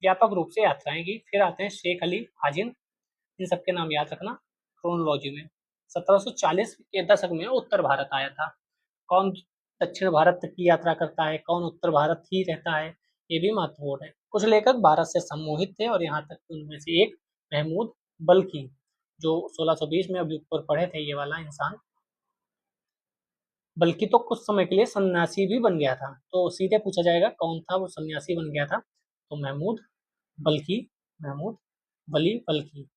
व्यापक रूप से यात्राएं की। फिर आते हैं शेख अली हाजिन, इन सबके नाम याद रखना क्रोनोलॉजी में। 1740 के दशक में उत्तर भारत आया था। कौन दक्षिण भारत की यात्रा करता है, कौन उत्तर भारत ही रहता है, ये भी महत्वपूर्ण है। कुछ लेखक भारत से सम्मोहित थे, और यहाँ तक उनमें से एक महमूद बल्खी, जो 1620 में अभी ऊपर पढ़े थे, ये वाला इंसान, बल्कि तो कुछ समय के लिए सन्यासी भी बन गया था। तो सीधे पूछा जाएगा कौन था वो सन्यासी बन गया था, तो महमूद बल्कि, महमूद वली बल्कि।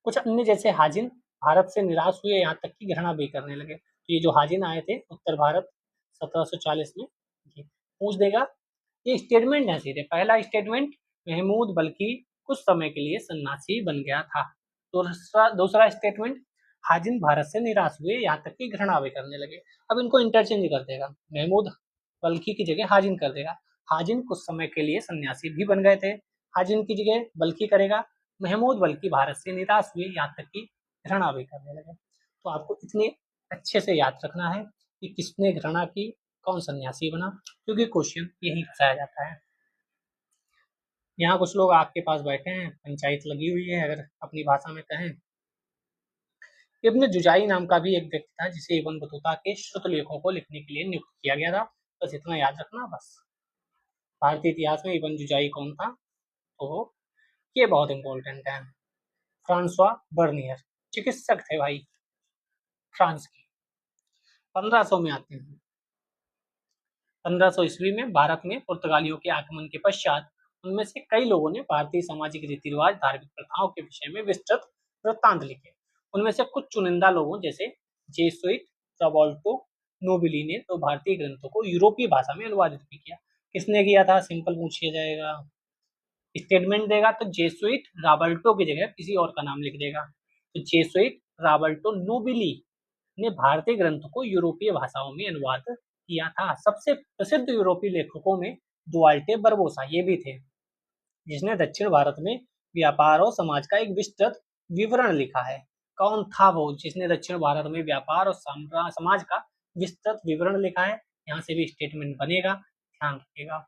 कुछ अन्य जैसे हाजिन भारत से निराश हुए, यहाँ तक कि घृणा भी करने लगे। तो ये जो हाजिन आए थे उत्तर भारत 1740 में, ये पूछ देगा। ये स्टेटमेंट है सीधे, पहला स्टेटमेंट, महमूद बल्कि कुछ समय के लिए सन्यासी बन गया था। दूसरा दूसरा स्टेटमेंट, हाजिन भारत से निराश हुए, यहाँ तक कि घृणा भी करने लगे। अब इनको इंटरचेंज कर देगा, महमूद बल्कि की जगह हाजिन कर देगा। हाजिन कुछ समय के लिए सन्यासी भी बन गए थे, हाजिन की जगह बल्कि करेगा। महमूद बल्कि भारत से निराश हुए, यहाँ तक कि घृणा भी करने लगे। तो आपको इतने अच्छे से याद रखना है कि किसने घृणा की, कौन सन्यासी बना, क्योंकि क्वेश्चन यही फंसाया जाता है। यहाँ कुछ लोग आपके पास बैठे हैं, पंचायत लगी हुई है, अगर अपनी भाषा में कहें। इब्न जुजाई नाम का भी एक व्यक्ति था, जिसे इब्न बतूता के श्रुत लेखों को लिखने के लिए नियुक्त किया गया था। बस इतना याद रखना बस। भारतीय इतिहास में इब्न जुजाई कौन था, तो ये बहुत इंपॉर्टेंट है। फ्रांसवा बर्नियर, चिकित्सक थे भाई, फ्रांस के। 1500 में आते हैं। 1500 ईस्वी में भारत में पुर्तगालियों के आगमन के पश्चात उनमें से कई लोगों ने भारतीय सामाजिक रीति रिवाज, धार्मिक प्रथाओं के विषय में विस्तृत वृत्तांत लिखे। उनमें से कुछ चुनिंदा लोगों जैसे जेसुइट रॉबर्टो नोबिली ने तो भारतीय ग्रंथों को यूरोपीय भाषा में अनुवादित भी किया। किसने किया था, सिंपल पूछिए जाएगा। स्टेटमेंट देगा तो जेसुइट रॉबर्टो की जगह किसी और का नाम लिख देगा। तो जेसुइट रॉबर्टो नोबिली ने भारतीय ग्रंथों को यूरोपीय भाषाओं में अनुवाद किया था। सबसे प्रसिद्ध यूरोपीय लेखकों में दुआल्टे बरबोसा ये भी थे, जिसने दक्षिण भारत में व्यापार और समाज का एक विस्तृत विवरण लिखा है। कौन था वो जिसने दक्षिण भारत में व्यापार और समाज का विस्तृत विवरण लिखा है? यहाँ से भी स्टेटमेंट बनेगा, ध्यान रखिएगा।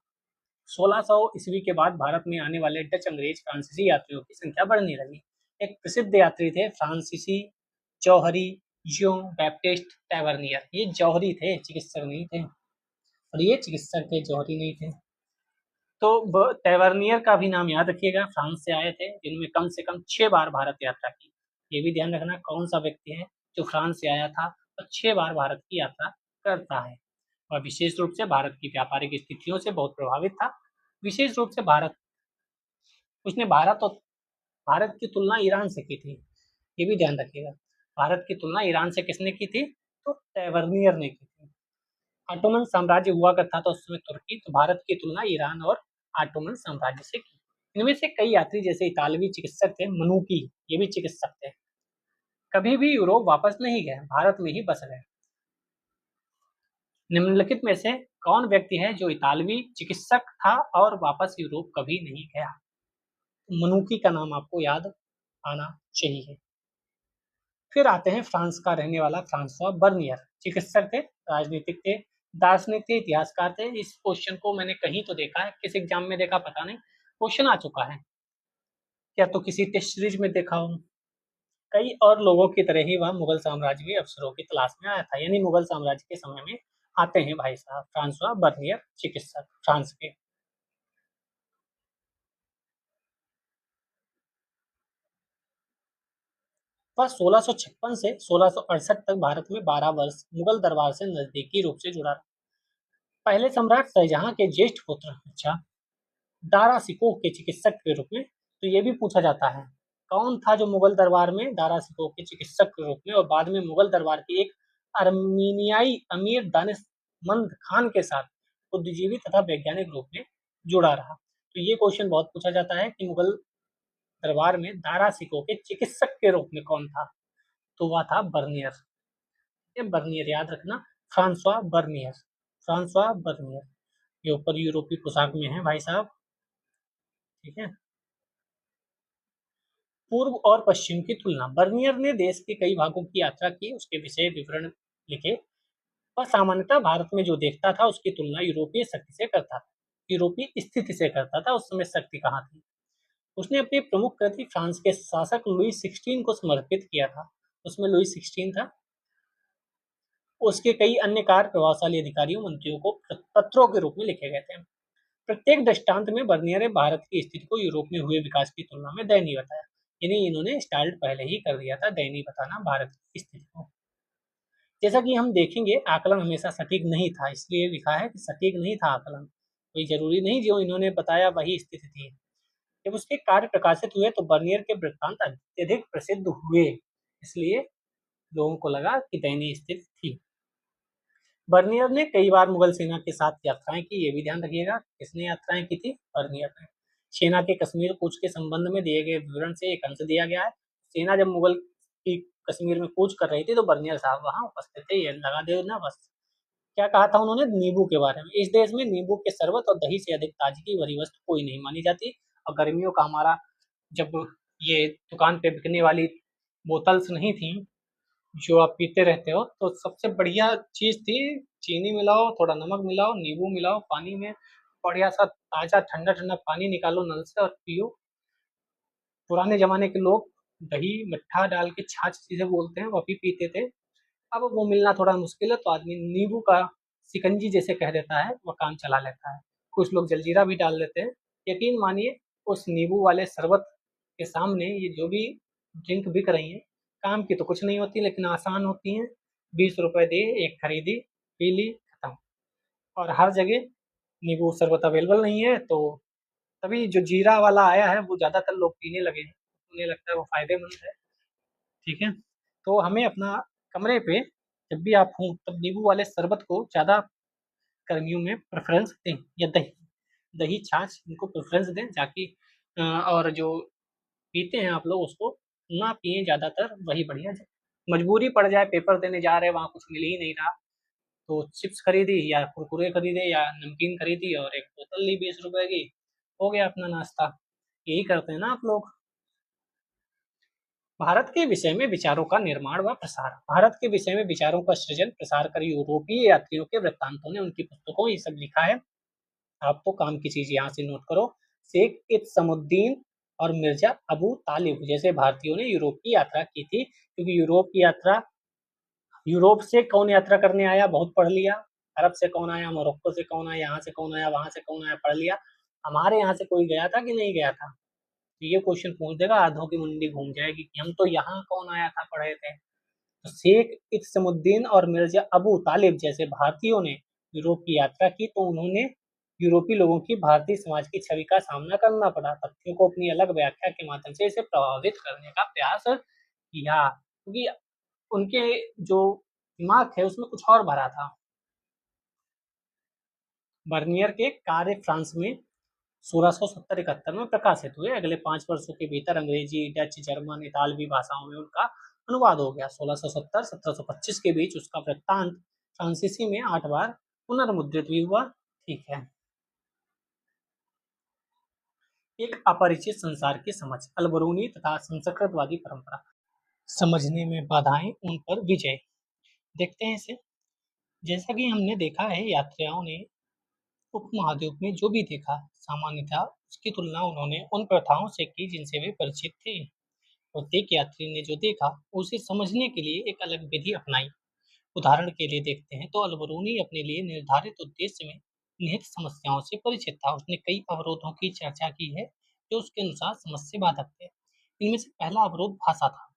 1600 ईस्वी के बाद भारत में आने वाले डच, अंग्रेज, फ्रांसीसी यात्रियों की संख्या बढ़ने लगी। एक प्रसिद्ध यात्री थे फ्रांसीसी चौहरी जॉन बैप्टिस्ट टैवर्नियर, ये जौहरी थे, चिकित्सक नहीं थे, और ये चिकित्सक थे, जौहरी नहीं थे। तो टैवर्नियर का भी नाम याद रखिएगा, फ्रांस से आए थे, जिनमें कम से कम 6 बार भारत यात्रा की। ये भी ध्यान रखना कौन सा व्यक्ति है जो फ्रांस से आया था और 6 बार भारत की यात्रा करता है, और विशेष रूप से भारत की व्यापारिक स्थितियों से बहुत प्रभावित था। विशेष रूप से भारत, उसने भारत की तुलना ईरान से की थी, ये भी ध्यान रखिएगा। भारत की तुलना ईरान से किसने की थी? तो टैवर्नियर ने की थी। ऑटोमन साम्राज्य हुआ करता था उस समय तुर्की, तो भारत की तुलना ईरान और ऑटोमन साम्राज्य से की। इनमें से कई यात्री जैसे इतालवी चिकित्सक थे मनुकी, ये भी चिकित्सक थे, कभी भी यूरोप वापस नहीं गए, भारत में ही बस गए। निम्नलिखित में से कौन व्यक्ति है जो इतालवी चिकित्सक था और वापस यूरोप कभी नहीं गया? मनुकी का नाम आपको याद आना चाहिए। फिर आते हैं फ्रांस का रहने वाला फ्रांसवा बर्नियर, चिकित्सक थे, राजनीतिक थे, दार्शनिक थे, इतिहासकार थे। इस क्वेश्चन को मैंने कहीं तो देखा है, किस एग्जाम में देखा पता नहीं, क्वेश्चन आ चुका है, या तो किसी टेस्ट सीरीज में देखा हो। कई और लोगों की तरह ही वह मुगल साम्राज्य में अफसरों की तलाश में आया था, यानी मुगल साम्राज्य के समय में आते हैं भाई साहब फ्रांसवा बर्नियर, चिकित्सक फ्रांस के। वह 1656 से 1668 तक भारत में 12 वर्ष मुगल दरबार से नजदीकी रूप से जुड़ा रहा। पहले सम्राट शाहजहां के ज्येष्ठ पुत्र, अच्छा, दारा सिकोह के चिकित्सक के रूप में। तो ये भी पूछा जाता है कौन था जो मुगल दरबार में दारा सिकोह के चिकित्सक के रूप में और बाद में मुगल दरबार के एक अर्मीनियाई अमीर दानिशमंद खान के साथ बुद्धिजीवी तथा वैज्ञानिक रूप में जुड़ा रहा। तो ये क्वेश्चन बहुत पूछा जाता है कि मुगल दरबार में दारा सिकोह के चिकित्सक के रूप में कौन था? तो वह था बर्नियर। ये बर्नियर याद रखना, फ्रांसवा बर्नियर, फ्रांसवा बर्नियर। ये ऊपर यूरोपीय पोशाक में है भाई साहब, ठीक है। पूर्व और पश्चिम की तुलना, बर्नियर ने देश के कई भागों की यात्रा की, उसके विषय विवरण लिखे। वह सामान्यतः भारत में जो देखता था उसकी तुलना यूरोपीय शक्ति से करता था, यूरोपीय स्थिति से करता था। उस समय शक्ति कहाँ थी? उसने अपनी प्रमुख कृति फ्रांस के शासक लुई 16 को समर्पित किया था, उसमें लुई 16 था। उसके कई अन्य कार्य प्रभावशाली अधिकारियों मंत्रियों को पत्रों के रूप में लिखे गए थे। प्रत्येक दृष्टांत में बर्नियर ने भारत की स्थिति को यूरोप में हुए विकास की तुलना में दयनीय बताया, यानी इन्होंने स्टार्ट पहले ही कर दिया था दयनीय बताना भारत की स्थिति को। जैसा कि हम देखेंगे आकलन हमेशा सटीक नहीं था, इसलिए लिखा है कि सटीक नहीं था आकलन, कोई जरूरी नहीं जो इन्होंने बताया वही स्थिति थी। जब उसके कार्य प्रकाशित हुए तो बर्नियर के वृत्तांत अत्यधिक प्रसिद्ध हुए, इसलिए लोगों को लगा कि दयनीय स्थिति थी। बर्नियर ने कई बार मुगल सेना के साथ यात्राएं की, ये भी ध्यान रखिएगा, किसने यात्राएं की थी? बर्नियर ने। सेना के कश्मीर कूच के संबंध में दिए गए विवरण से एक अंश दिया गया है। सेना जब मुगल की कश्मीर में कूच कर रही थी तो बर्नियर साहब वहां उपस्थित थे, ये लगा दे ना बस। क्या कहा था उन्होंने नींबू के बारे में? इस देश में नींबू के शरबत और दही से अधिक ताजगी भरी वस्तु कोई नहीं मानी जाती। और गर्मियों का हमारा, जब ये दुकान पे बिकने वाली बोतल्स नहीं थी जो आप पीते रहते हो, तो सबसे बढ़िया चीज थी, चीनी मिलाओ, थोड़ा नमक मिलाओ, नींबू मिलाओ पानी में, बढ़िया सा ताजा ठंडा ठंडा पानी निकालो नल से और पियो। पुराने जमाने के लोग दही मट्ठा डाल के, छाछ जिसे बोलते हैं, वो भी पीते थे। अब वो मिलना थोड़ा मुश्किल है, तो आदमी नींबू का शिकंजी जैसे कह देता है, वो काम चला लेता है। कुछ लोग जलजीरा भी डाल देते हैं। यकीन मानिए उस नींबू वाले शरबत के सामने ये जो भी ड्रिंक बिक रही है, काम की तो कुछ नहीं होती लेकिन आसान होती हैं। 20 रुपए दे, एक खरीदी, पी ली, खत्म। और हर जगह नींबू शरबत अवेलेबल नहीं है, तो तभी जो जीरा वाला आया है वो ज़्यादातर लोग पीने लगे हैं, उन्हें लगता है वो फायदेमंद है, ठीक है। तो हमें अपना कमरे पे जब भी आप हों तब नींबू वाले शरबत को ज़्यादा गर्मियों में प्रेफरेंस दें, या दही, दही छाछ इनको प्रेफरेंस दें, ताकि और जो पीते हैं आप लोग उसको ना पिए ज़्यादातर, वही बढ़िया है। मजबूरी पड़ जाए, पेपर देने जा रहे हैं वहाँ कुछ मिल ही नहीं रहा, तो चिप्स खरीदी या कुरकुरे खरीदे या नमकीन खरीदी और एक बोतल ली 20 रुपए की, हो गया अपना नाश्ता। यही करते हैं ना आप लोग। भारत के विषय में विचारों का निर्माण व प्रसार, भारत के विषय में विचारों का सृजन प्रसार कर यूरोपीय यात्रियों के वृत्तांतों ने उनकी पुस्तकों ये सब लिखा है। आपको काम की चीज यहाँ से नोट करो। शेख इत्समुद्दीन और मिर्जा अबू तालिब जैसे भारतीयों ने यूरोप की यात्रा की थी, क्योंकि यूरोप की यात्रा यूरोप से कौन यात्रा करने आया, बहुत पढ़ लिया। अरब से कौन आया, मोरक्को से कौन आया, यहाँ से कौन आया, वहां से कौन आया, पढ़ लिया। हमारे यहाँ से कोई गया था कि नहीं गया था? तो ये क्वेश्चन पूछ देगा, आधों की मुंडी घूम जाएगी कि हम तो यहाँ कौन आया था पढ़े थे। तो शेख इत्समुद्दीन और मिर्जा अबू तालिब जैसे भारतीयों ने यूरोप की यात्रा की तो उन्होंने यूरोपीय लोगों की भारतीय समाज की छवि का सामना करना पड़ा, तथ्यों को अपनी अलग व्याख्या के माध्यम से इसे प्रभावित करने का प्रयास किया, क्योंकि उनके जो दिमाग है उसमें कुछ और भरा था। बर्नियर के कार्य फ्रांस में 1670-71 में प्रकाशित हुए। अगले 5 वर्षों के भीतर अंग्रेजी, डच, जर्मन, इतालवी भाषाओं में उनका अनुवाद हो गया। 1670-1725 के बीच उसका वृत्तांत फ्रांसीसी में 8 बार पुनर्मुद्रित भी हुआ। ठीक है। एक अपरिचित संसार की समझ, अलबरूनी तथा संस्कृतवादी परंपरा, समझने में बाधाएं, उन पर विजय। देखते हैं इसे। जैसा कि हमने देखा है, यात्रियों ने उपमहाद्वीप में जो भी देखा, सामान्यतः उसकी तुलना उन्होंने उन प्रथाओं से की जिनसे वे परिचित थे। प्रत्येक यात्री ने जो देखा, उसे समझने के लिए एक अलग विधि अपनाई। उदाहरण के लिए देखते हैं तो अलबरूनी अपने लिए निर्धारित उद्देश्य में निहित समस्याओं से परिचित था। उसने कई अवरोधों की चर्चा की है जो उसके अनुसार समझ से बाधक थे। इनमें से पहला अवरोध भाषा था,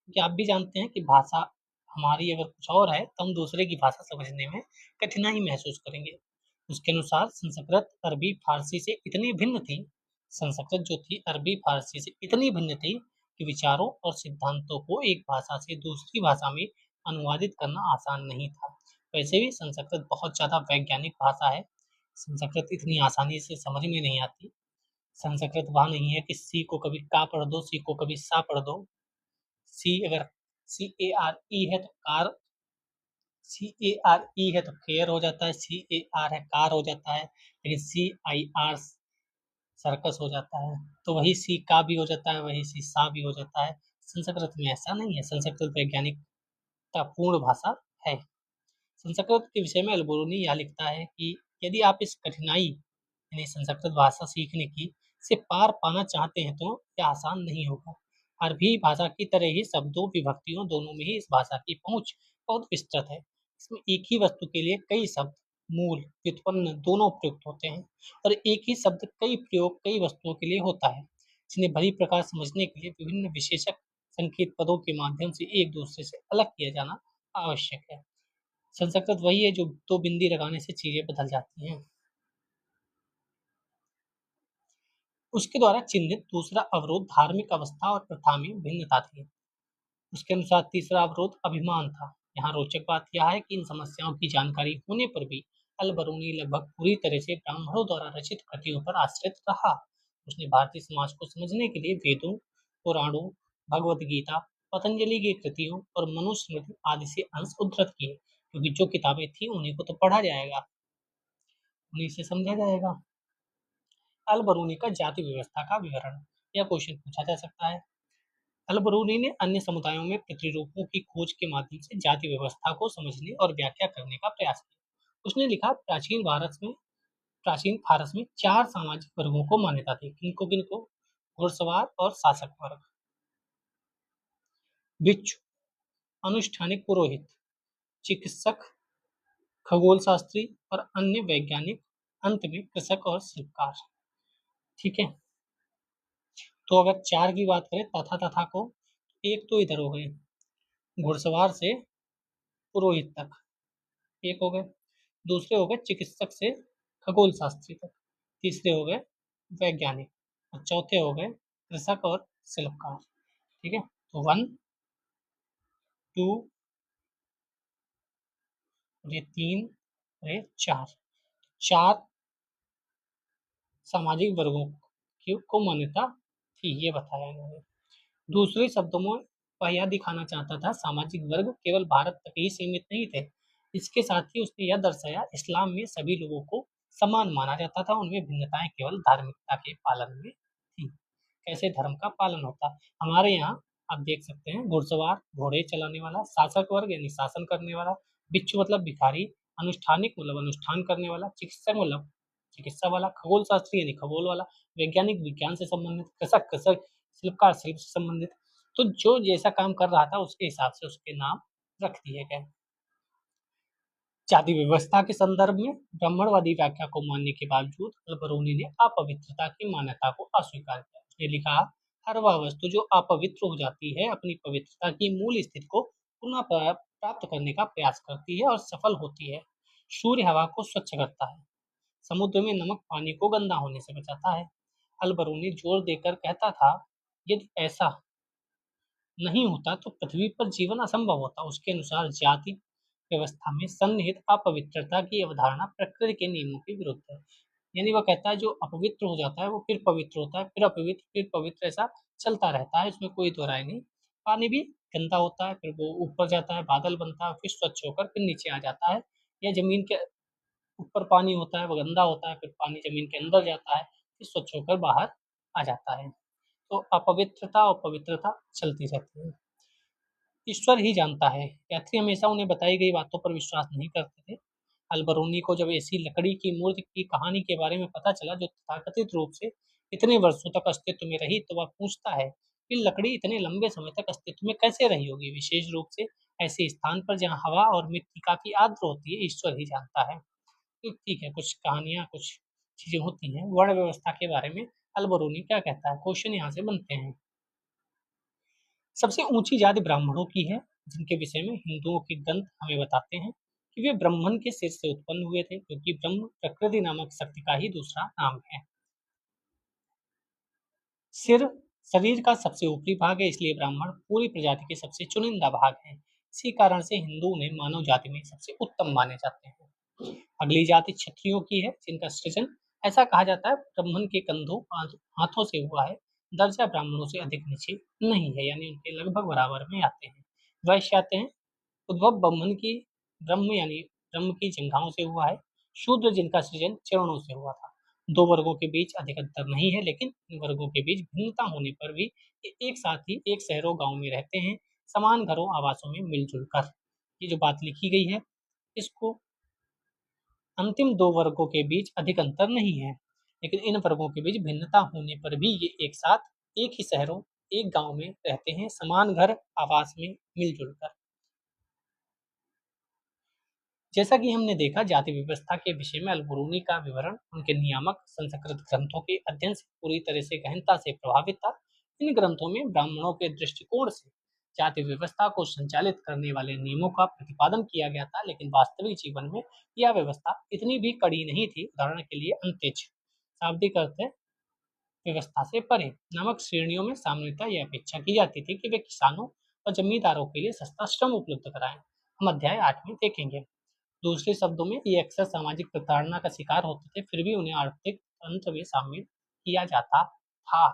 क्योंकि आप भी जानते हैं कि भाषा हमारी अगर कुछ और है तो हम दूसरे की भाषा समझने में कठिनाई महसूस करेंगे। उसके अनुसार संस्कृत अरबी फारसी से इतनी भिन्न थी, संस्कृत जो थी अरबी फारसी से इतनी भिन्न थी कि विचारों और सिद्धांतों को एक भाषा से दूसरी भाषा में अनुवादित करना आसान नहीं था। वैसे भी संस्कृत बहुत ज़्यादा वैज्ञानिक भाषा है, संस्कृत इतनी आसानी से समझ में नहीं आती। संस्कृत वह नहीं है कि सी को कभी का पढ़ दो, सी को कभी सा पढ़ दो। सी अगर CARE है तो कार, CARE है तो केयर हो जाता है, CAR है कार हो जाता है, लेकिन CIR सर्कस हो जाता है। तो वही सी का भी हो जाता है, वही सी सा भी हो जाता है। संस्कृत में ऐसा नहीं है, संस्कृत वैज्ञानिकता पूर्ण भाषा है। संस्कृत के विषय में अलबरूनी यह लिखता है कि यदि आप इस कठिनाई यानी संस्कृत भाषा सीखने की से पार पाना चाहते हैं तो यह आसान नहीं होगा। अरबी भाषा की तरह ही शब्दों, विभक्तियों दोनों में ही इस भाषा की पहुंच बहुत विस्तृत है। इसमें एक ही वस्तु के लिए कई शब्द, मूल, व्युत्पन्न दोनों प्रयुक्त होते हैं और एक ही शब्द कई प्रयोग कई वस्तुओं के लिए होता है। जिन्हें भली प्रकार समझने के लिए विभिन्न विशेषक संकेत पदों के माध्यम से एक दूसरे से अलग किया जाना आवश्यक है। संस्कृत वही है जो दो बिंदी लगाने से चीजें बदल जाती हैं। उसके द्वारा चिन्हित दूसरा अवरोध धार्मिक अवस्था और प्रथा में भिन्नता थी। उसके अनुसार तीसरा अवरोध अभिमान था। यहाँ रोचक बात यह है कि इन समस्याओं की जानकारी होने पर भी अल-बरूनी लगभग पूरी तरह से ब्राह्मणों द्वारा रचित कृतियों पर आश्रित रहा। उसने भारतीय समाज को समझने के लिए वेदों, पुराणों, भगवद गीता, पतंजलि की कृतियों और मनुस्मृति आदि से अंश उद्धृत किए, क्योंकि जो किताबें थी उन्हीं को तो पढ़ा जाएगा, उन्हीं से समझा जाएगा। अल बरूनी का जाति व्यवस्था का विवरण, यह क्वेश्चन पूछा जा सकता है। अल बरूनी ने अन्य समुदायों में प्रतिरूपों की खोज के माध्यम से जाति व्यवस्था को समझने और व्याख्या करने का प्रयास किया। उसने लिखा, प्राचीन फारस में 4 सामाजिक वर्गों को मान्यता थी। किनको किनको? घुड़सवार और शासक वर्ग, भिक्षु, अनुष्ठानिक पुरोहित, चिकित्सक, खगोल शास्त्री और अन्य वैज्ञानिक, अंत में कृषक और शिल्पकार। ठीक है। तो अगर 4 की बात करें तथा तथा को, एक तो इधर हो गए घुड़सवार से पुरोहित तक, एक हो गए। दूसरे हो गए चिकित्सक से खगोल शास्त्री तक। तीसरे हो गए वैज्ञानिक और चौथे हो गए कृषक और शिल्पकार। ठीक है। तो 1, 2 और ये 3 और ये 4, 4 सामाजिक वर्गों की को मान्यता थी, ये बताया इन्होंने। दूसरे शब्दों में वह यह दिखाना चाहता था सामाजिक वर्ग केवल भारत तक ही सीमित नहीं थे। इसके साथ ही उसने यह दर्शाया इस्लाम में सभी लोगों को समान माना जाता था, उनमें भिन्नताएं केवल धार्मिकता के पालन में थी। कैसे धर्म का पालन होता है हमारे यहाँ, आप देख सकते हैं घुड़सवार घोड़े चलाने वाला, शासक वर्ग यानी शासन करने वाला, भिक्षु मतलब भिखारी, अनुष्ठानिक मतलब अनुष्ठान करने वाला, चिकित्सक मतलब चिकित्सा वाला, खगोल शास्त्री यानी खगोल वाला, वैज्ञानिक विज्ञान से संबंधित, कृषक कृषक, शिल्पकार शिल्प से संबंधित। तो जो जैसा काम कर रहा था उसके हिसाब से उसके नाम रख दिए गए। जाति व्यवस्था के संदर्भ में ब्राह्मणवादी व्याख्या को मानने के बावजूद अलबरूनी ने अपवित्रता की मान्यता को अस्वीकार किया। उसने लिखा, हर वह वस्तु जो अपवित्र हो जाती है अपनी पवित्रता की मूल स्थिति को पुनः प्राप्त करने का प्रयास करती है और सफल होती है। सूर्य हवा को स्वच्छ करता है, समुद्र में नमक पानी को गंदा होने से बचाता है। अलबरूनी जोर देकर कहता था, यदि ऐसा नहीं होता तो पृथ्वी पर जीवन असंभव होता। उसके अनुसार जाति व्यवस्था में सन्निहित अपवित्रता की अवधारणा प्रकृति के नियमों के विरुद्ध है। यानी वह कहता है जो अपवित्र हो जाता है वो फिर पवित्र होता है, फिर पवित्र, ऐसा चलता रहता है, इसमें कोई दो राय नहीं। पानी भी गंदा होता है, फिर वो ऊपर जाता है, बादल बनता है, फिर स्वच्छ होकर फिर नीचे आ जाता है। या जमीन के ऊपर पानी होता है, वो गंदा होता है, फिर पानी जमीन के अंदर जाता है, फिर स्वच्छ होकर बाहर आ जाता है। तो अपवित्रता और पवित्रता चलती रहती है। ईश्वर ही जानता है। यात्री हमेशा उन्हें बताई गई बातों पर विश्वास नहीं करते थे। अलबरूनी को जब ऐसी लकड़ी की मूर्ति की कहानी के बारे में पता चला जो तथाकथित रूप से इतने वर्षों तक अस्तित्व में रही, तो वह पूछता है कि लकड़ी इतने लंबे समय तक अस्तित्व में कैसे रही होगी, विशेष रूप से ऐसे स्थान पर जहाँ हवा और मिट्टी काफी आर्द्र होती है। ईश्वर ही जानता है। तो ठीक है, कुछ कहानियां, कुछ चीजें होती हैं। वर्ण व्यवस्था के बारे में अलबरूनी क्या कहता है, क्वेश्चन यहाँ से बनते हैं। सबसे ऊंची जाति ब्राह्मणों की है, जिनके विषय में हिंदुओं के ग्रंथ हमें बताते हैं कि वे ब्रह्मन के सिर से उत्पन्न हुए थे, क्योंकि ब्रह्म प्रकृति नामक शक्ति का ही दूसरा नाम है। सिर शरीर का सबसे ऊपरी भाग है, इसलिए ब्राह्मण पूरी प्रजाति के सबसे चुनिंदा भाग है। इसी कारण से हिंदू उन्हें मानव जाति में सबसे उत्तम माने जाते हैं। अगली जाति क्षत्रियों की है, जिनका सृजन ऐसा कहा जाता है ब्राह्मण के कंधों हाथों से हुआ है। दर्जा ब्राह्मणों से अधिक नीचे नहीं है, यानी उनके लगभग बराबर में आते हैं। वैश्य आते हैं। उद्भव ब्रह्मन की ब्रह्म यानी ब्रह्म की जंघाओं से हुआ है। शूद्र, जिनका सृजन चरणों से हुआ था। दो वर्गों के बीच अधिक अंतर नहीं है, लेकिन इन वर्गों के बीच भिन्नता होने पर भी ये एक साथ ही एक शहरों गांव में रहते हैं, समान घरों आवासों में मिलजुल कर। ये जो बात लिखी गई है, इसको अंतिम दो वर्गों के बीच अधिक अंतर नहीं है, लेकिन इन वर्गों के बीच भिन्नता होने पर भी ये एक साथ एक ही शहरों एक गांव में रहते हैं, समान घर आवास में मिलजुल कर। जैसा कि हमने देखा, जाति व्यवस्था के विषय में अलबरूनी का विवरण उनके नियामक संस्कृत ग्रंथों के अध्ययन से पूरी तरह से गहनता से प्रभावित था। इन ग्रंथों में ब्राह्मणों के दृष्टिकोण से जाति व्यवस्था को संचालित करने वाले नियमों का प्रतिपादन किया गया था, लेकिन वास्तविक जीवन में यह व्यवस्था इतनी भी कड़ी नहीं थी। उदाहरण के लिए अंत्यज शाब्दिक अर्थ है व्यवस्था से परे नामक श्रेणियों में सामान्यतः यह अपेक्षा की जाती थी कि वे किसानों और जमींदारों के लिए सस्ता श्रम उपलब्ध कराएं। हम अध्याय 8 में देखेंगे। दूसरे शब्दों में ये अक्सर सामाजिक प्रताड़ना का शिकार होते थे, फिर भी उन्हें आर्थिक तंत्र में शामिल किया जाता था।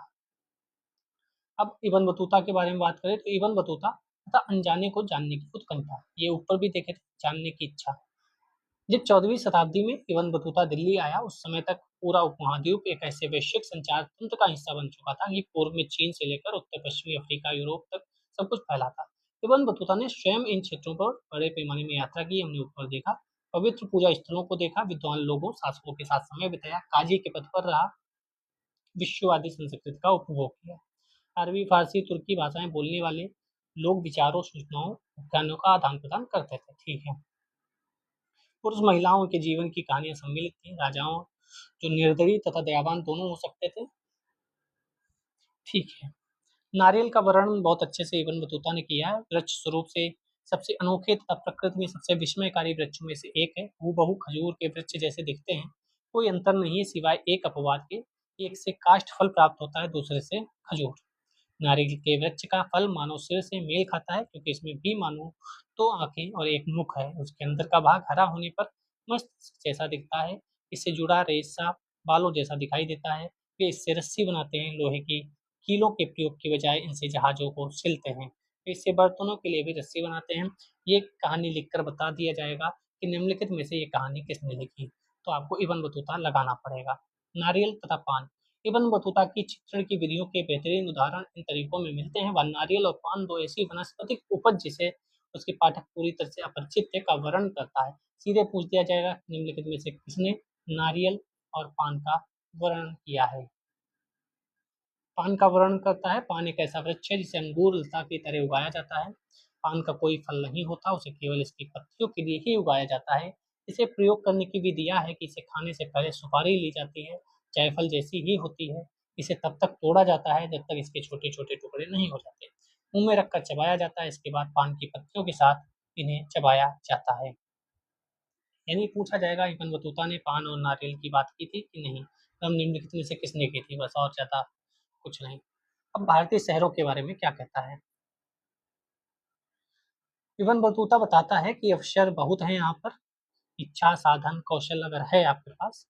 अब इब्न बतूता के बारे में बात करें तो इब्न बतूता तथा अनजाने को जानने की उत्कंठा, ये ऊपर भी देखे थे, जानने की इच्छा। जब 14वीं शताब्दी में इब्न बतूता दिल्ली आया, उस समय तक पूरा उपमहाद्वीप एक ऐसे वैश्विक संचार तंत्र का हिस्सा बन चुका था कि पूर्व में चीन से लेकर उत्तर पश्चिमी अफ्रीका, यूरोप तक सब कुछ फैला था। इब्न बतूता ने स्वयं इन क्षेत्रों पर बड़े पैमाने में यात्रा की, हमने ऊपर देखा। पवित्र पूजा स्थलों को देखा, विद्वान लोगों शासकों के साथ समय बिताया, काजी के पद पर रहा, विश्ववादी संस्कृति का उपभोग किया। अरबी, फारसी, तुर्की भाषाएं बोलने वाले लोग विचारों, सूचनाओं, ज्ञानों का आदान प्रदान करते थे। ठीक है। पुरुष महिलाओं के जीवन की कहानियां सम्मिलित थी। राजाओं जो निर्दयी तथा दयावान दोनों हो सकते थे। ठीक है। नारियल का वर्णन बहुत अच्छे से इब्न बतूता ने किया है। वृक्ष स्वरूप से सबसे अनोखे तथा प्रकृति में सबसे विस्मयकारी वृक्षों में से एक है। हूबहू खजूर के वृक्ष जैसे दिखते हैं, कोई अंतर नहीं है सिवाय एक अपवाद के। एक से काष्ठ फल प्राप्त होता है, दूसरे से खजूर। नारियल के वृक्ष का फल मानव सिर से मेल खाता है, क्योंकि इसमें भी मानो दो आंखें और एक मुख है। उसके अंदर का भाग हरा होने पर मस्तिष्क जैसा दिखता है। इससे जुड़ा रेशा बालों जैसा दिखाई देता है। वे इससे रस्सी बनाते हैं, लोहे की कीलों के प्रयोग की बजाय इनसे जहाजों को सिलते हैं। वे इससे बर्तनों के लिए भी रस्सी बनाते हैं। ये कहानी लिखकर बता दिया जाएगा कि निम्नलिखित में से ये कहानी किसने लिखी, तो आपको इब्न बतूता लगाना पड़ेगा। नारियल तथा पान। इब्न बतूता की चित्रण की विधियों के बेहतरीन उदाहरण इन तरीकों में मिलते हैं। वह नारियल और पान, दो ऐसी वनस्पतिक उपज जिसे उसके पाठक पूरी तरह से अपरिचित थे, का वर्णन करता है। सीधे पूछ दिया जाएगा निम्नलिखित में से किसने नारियल और पान का वर्णन किया है। पान का वर्णन करता है। पान एक ऐसा वृक्ष है जिसे अंगूर लता की तरह उगाया जाता है। पान का कोई फल नहीं होता, उसे केवल इसकी पत्तियों के लिए ही उगाया जाता है। इसे प्रयोग करने की विधि यह है कि इसे खाने से पहले सुपारी ली जाती है, जायफल जैसी ही होती है। इसे तब तक तोड़ा जाता है जब तक इसके छोटे-छोटे टुकड़े नहीं हो जाते। मुँह में रखकर चबाया जाता है, इसके बाद पान की पत्तियों के साथ इन्हें चबाया जाता है। यानी पूछा जाएगा इब्न बतूता ने पान और नारियल की बात की थी कि नहीं? तो निम्नलिखित में से किसने की थी? बस और ज़्यादा कुछ नहीं। अब भारतीय शहरों के बारे में क्या कहता है? इब्न बतूता बताता है कि अवसर बहुत हैं यहाँ पर, इच्छा, साधन, कौशल अगर है आपके पास,